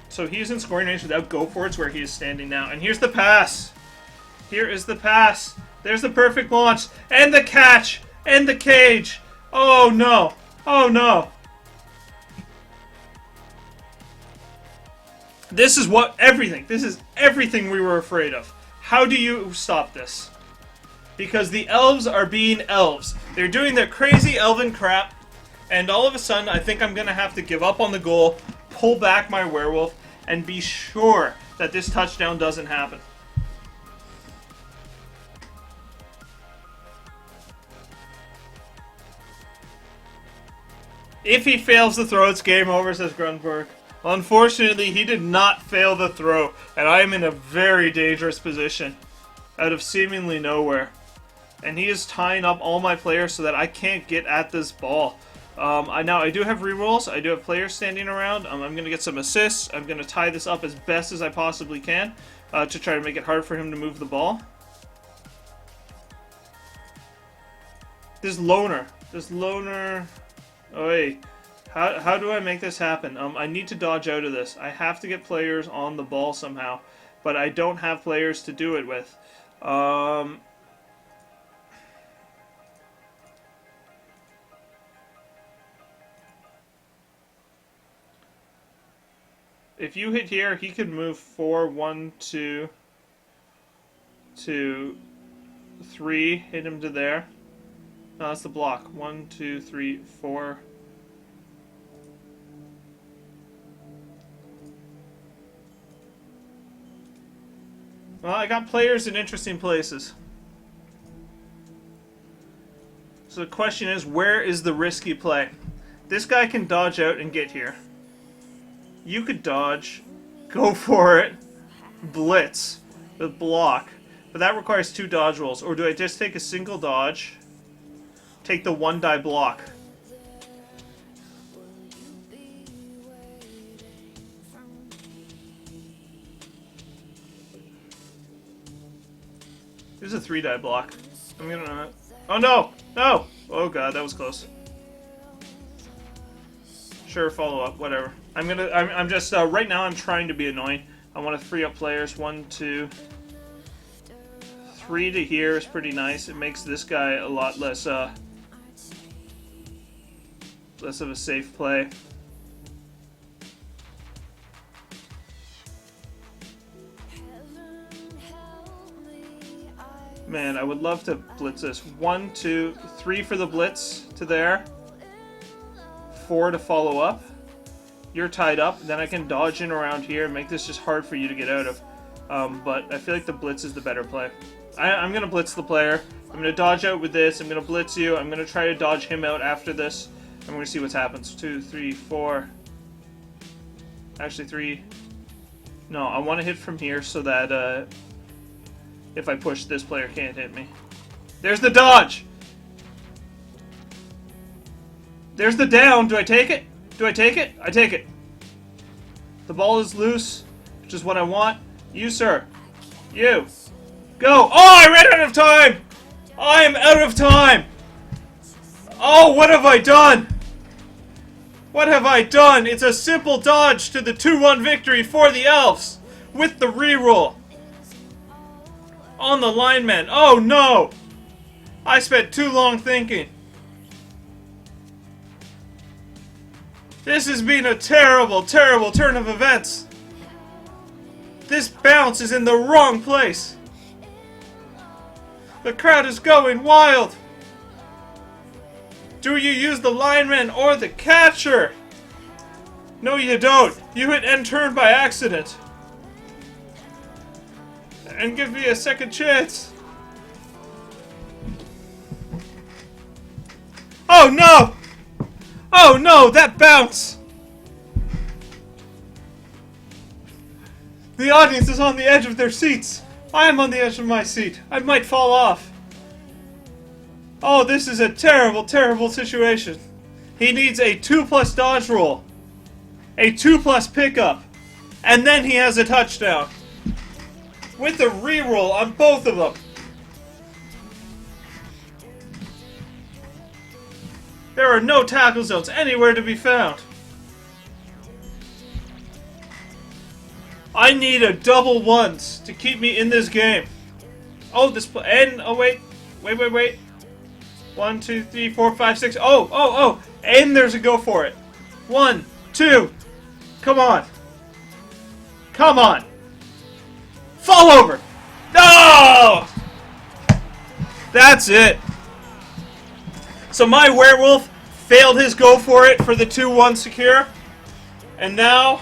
So he's in scoring range without go-forwards where he is standing now. And here's the pass. Here is the pass. There's the perfect launch. And the catch. And the cage. Oh, no. Oh, no. This is everything. This is everything we were afraid of. How do you stop this? Because the elves are being elves. They're doing their crazy elven crap. And all of a sudden, I think I'm going to have to give up on the goal, pull back my werewolf, and be sure that this touchdown doesn't happen. If he fails the throw, it's game over, says Grunberg. Well, unfortunately, he did not fail the throw, and I am in a very dangerous position out of seemingly nowhere. And he is tying up all my players so that I can't get at this ball. Now, I do have rerolls. I do have players standing around. I'm going to get some assists. I'm going to tie this up as best as I possibly can to try to make it hard for him to move the ball. This loner. Oh, wait. How do I make this happen? I need to dodge out of this. I have to get players on the ball somehow, but I don't have players to do it with. if you hit here, he could move 4, 1, 2, 2, 3, hit him to there. No, that's the block. 1, 2, 3, 4. Well, I got players in interesting places. So the question is, where is the risky play? This guy can dodge out and get here. You could dodge, go for it, blitz, the block. But that requires 2 dodge rolls. Or do I just take a single dodge, take the 1-die block? There's a 3-die block. I'm gonna... Oh no! No! Oh god, that was close. Sure, follow up, whatever. I'm just, right now I'm trying to be annoying. I want to free up players. 1, 2, 3 to here is pretty nice. It makes this guy a lot less, less of a safe play. Man, I would love to blitz this. 1, 2, 3 for the blitz to there. 4 to follow up. You're tied up. Then I can dodge in around here and make this just hard for you to get out of. But I feel like the blitz is the better play. I'm going to blitz the player. I'm going to dodge out with this. I'm going to blitz you. I'm going to try to dodge him out after this. I'm going to see what happens. 2, 3, 4. Actually, 3. No, I want to hit from here so that... if I push, this player can't hit me. There's the dodge! There's the down. Do I take it? Do I take it? I take it. The ball is loose, which is what I want. You, sir. You. Go. Oh, I ran out of time! I am out of time! Oh, what have I done? What have I done? It's a simple dodge to the 2-1 victory for the Elves with the reroll. On the lineman. Oh no! I spent too long thinking. This has been a terrible, terrible turn of events. This bounce is in the wrong place. The crowd is going wild. Do you use the lineman or the catcher? No, you don't. You hit end turn by accident. And give me a second chance. Oh no! Oh no, that bounce! The audience is on the edge of their seats. I am on the edge of my seat. I might fall off. Oh, this is a terrible, terrible situation. He needs a 2+ dodge roll. A 2+ pickup. And then he has a touchdown. With the reroll on both of them. There are no tackle zones anywhere to be found. I need a double ones to keep me in this game. Oh, this and oh wait. 1, 2, 3, 4, 5, 6. Oh. And there's a go for it. 1, 2. Come on. Come on. Fall over! No! That's it. So my werewolf failed his go for it for the 2-1 secure. And now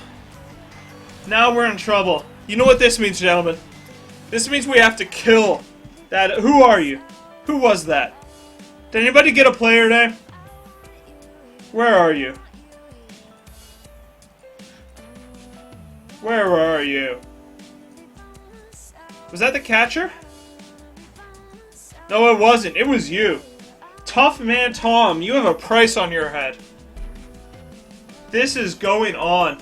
we're in trouble. You know what this means, gentlemen? This means we have to kill that. Who are you? Who was that? Did anybody get a player name? Where are you? Where are you? Was that the catcher? No, it wasn't. It was you. Tough Man Tom, you have a price on your head. This is going on.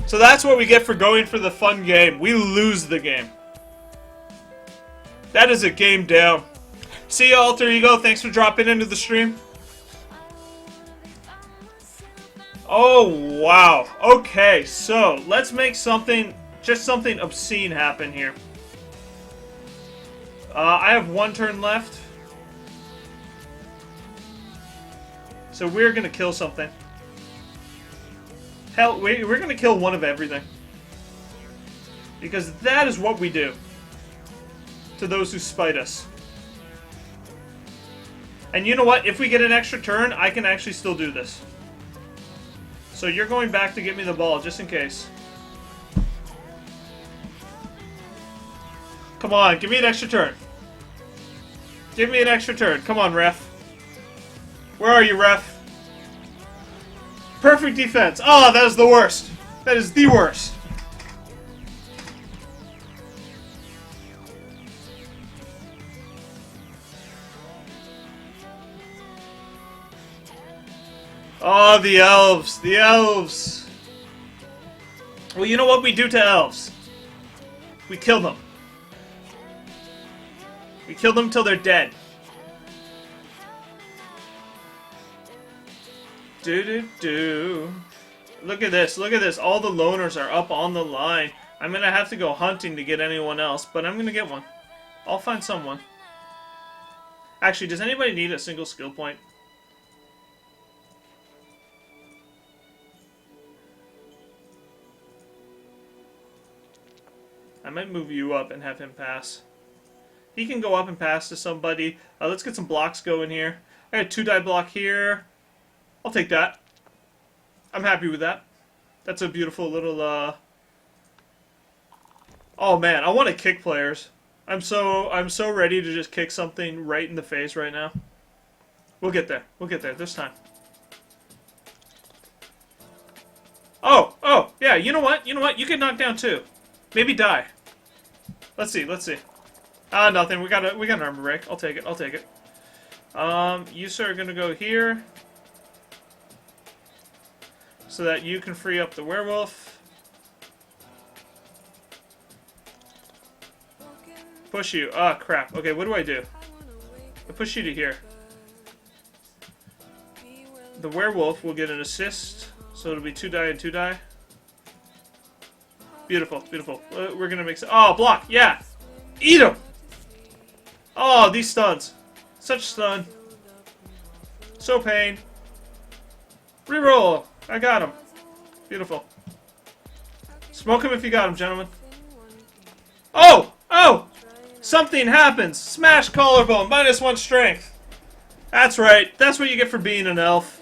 So that's what we get for going for the fun game. We lose the game. That is a game down. See you, Alter Ego. Thanks for dropping into the stream. Oh, wow. Okay, so let's make something, just something obscene happen here. I have 1 turn left. So we're going to kill something. Hell, we're gonna kill one of everything. Because that is what we do. To those who spite us. And you know what? If we get an extra turn, I can actually still do this. So you're going back to get me the ball, just in case. Come on, give me an extra turn. Give me an extra turn. Come on, ref. Where are you, ref? Perfect defense. Oh, that is the worst. That is the worst. Oh, the elves. The elves. Well, you know what we do to elves? We kill them. We kill them till they're dead. Do-do-do. Look at this. Look at this. All the loners are up on the line. I'm going to have to go hunting to get anyone else, but I'm going to get one. I'll find someone. Actually, does anybody need a single skill point? I might move you up and have him pass. He can go up and pass to somebody. Let's get some blocks going here. I got a 2-die block here. I'll take that. I'm happy with that. That's a beautiful little, Oh man, I want to kick players. I'm so ready to just kick something right in the face right now. We'll get there. We'll get there this time. Oh, yeah, you know what? You know what? You can knock down too. Maybe die. Let's see, let's see. Ah, nothing. We got an armor break. I'll take it, I'll take it. You sir are gonna go here. So that you can free up the werewolf. Push you. Ah, crap. Okay, what do I do? I push you to here. The werewolf will get an assist. So it'll be 2-die and 2-die. Beautiful, beautiful. We're gonna make some... Oh, block! Yeah! Eat him! Oh, these stuns. Such stun. So pain. Reroll! I got him. Beautiful. Smoke him if you got him, gentlemen. Oh! Oh! Something happens! Smash collarbone, -1 strength. That's right. That's what you get for being an elf.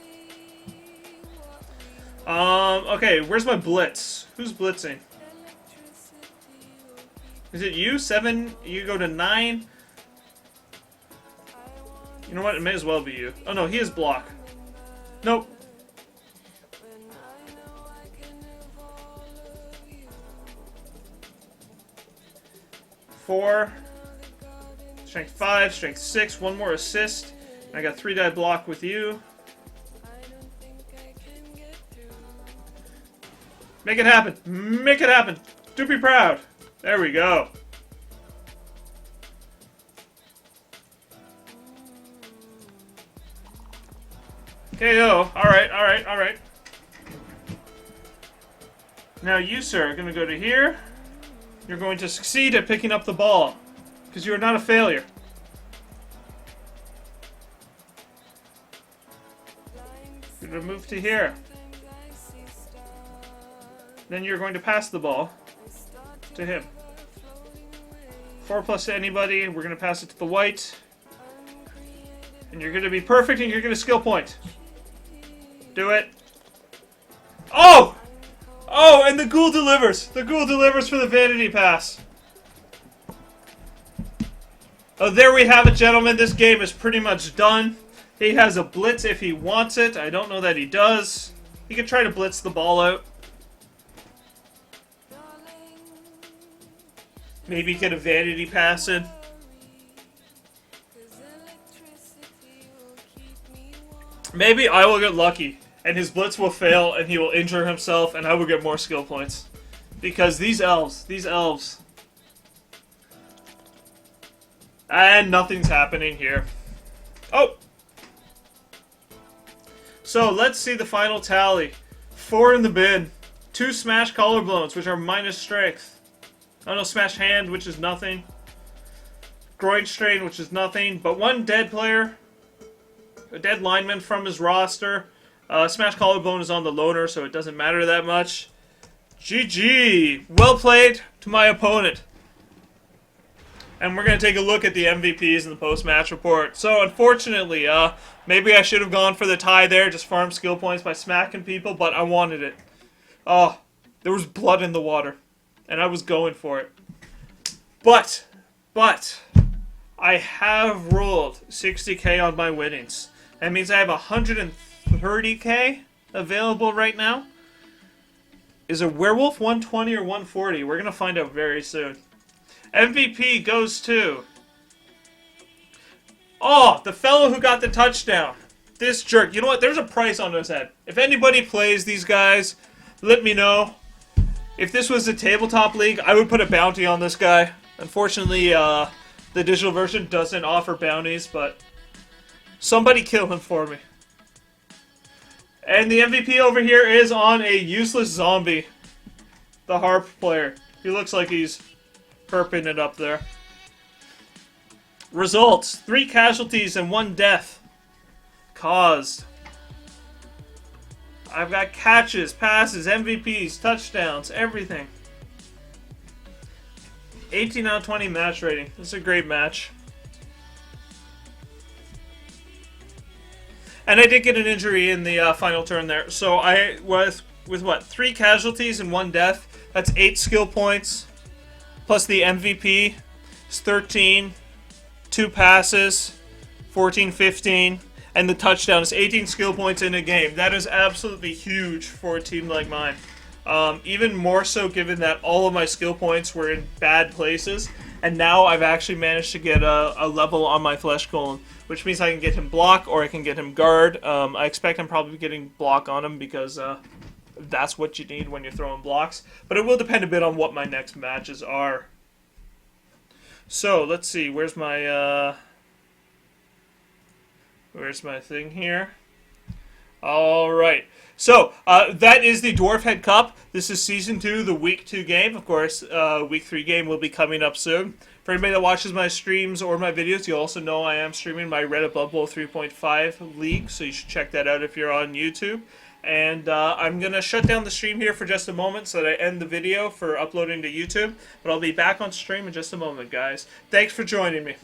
Okay, where's my blitz? Who's blitzing? Is it you? 7? You go to 9? You know what? It may as well be you. Oh no, he has block. Nope. Four. Strength 5, strength 6, 1 more assist. And I got 3-die block with you. Make it happen. Make it happen. Do be proud. There we go. KO. Alright, alright, alright. Now you, sir, are going to go to here. You're going to succeed at picking up the ball. Because you are not a failure. You're going to move to here. Then you're going to pass the ball to him. 4 plus to anybody. We're going to pass it to the white. And you're going to be perfect and you're going to skill point. Do it. Oh! Oh, and the ghoul delivers. The ghoul delivers for the vanity pass. Oh, there we have it, gentlemen. This game is pretty much done. He has a blitz if he wants it. I don't know that he does. He could try to blitz the ball out. Maybe get a vanity pass in. Maybe I will get lucky, and his blitz will fail, and he will injure himself, and I will get more skill points. Because these elves. And nothing's happening here. Oh! So, let's see the final tally. 4 in the bin. 2 smash collarbones, which are minus strength. Oh no, smash hand, which is nothing. Groin strain, which is nothing. But 1 dead player. A dead lineman from his roster. Smash Collarbone is on the loner, so it doesn't matter that much. GG! Well played to my opponent. And we're going to take a look at the MVPs in the post-match report. So, unfortunately, maybe I should have gone for the tie there, just farm skill points by smacking people, but I wanted it. Oh, there was blood in the water, and I was going for it. But, I have rolled 60k on my winnings. That means I have 130k available right now. Is a werewolf 120 or 140? We're going to find out very soon. MVP goes to... Oh, the fellow who got the touchdown. This jerk. You know what? There's a price on his head. If anybody plays these guys, let me know. If this was a tabletop league, I would put a bounty on this guy. Unfortunately, the digital version doesn't offer bounties, but somebody kill him for me. And the MVP over here is on a useless zombie. The harp player. He looks like he's herping it up there. Results. 3 casualties and 1 death caused. I've got catches, passes, MVPs, touchdowns, everything. 18 out of 20 match rating. This is a great match. And I did get an injury in the final turn there. So I was with what? 3 casualties and 1 death. That's 8 skill points. Plus the MVP is 13. 2 passes. 14, 15. And the touchdown is 18 skill points in a game. That is absolutely huge for a team like mine. Even more so given that all of my skill points were in bad places. And now I've actually managed to get a level on my Flesh Golem, which means I can get him block or I can get him guard. I expect I'm probably getting block on him because that's what you need when you're throwing blocks. But it will depend a bit on what my next matches are. So, let's see. Where's my thing here? Alright. So, that is the Dwarfhead Cup. This is Season 2, the Week 2 game. Of course, Week 3 game will be coming up soon. For anybody that watches my streams or my videos, you also know I am streaming my Reddit Blood Bowl 3.5 League, so you should check that out if you're on YouTube. And I'm going to shut down the stream here for just a moment so that I end the video for uploading to YouTube. But I'll be back on stream in just a moment, guys. Thanks for joining me.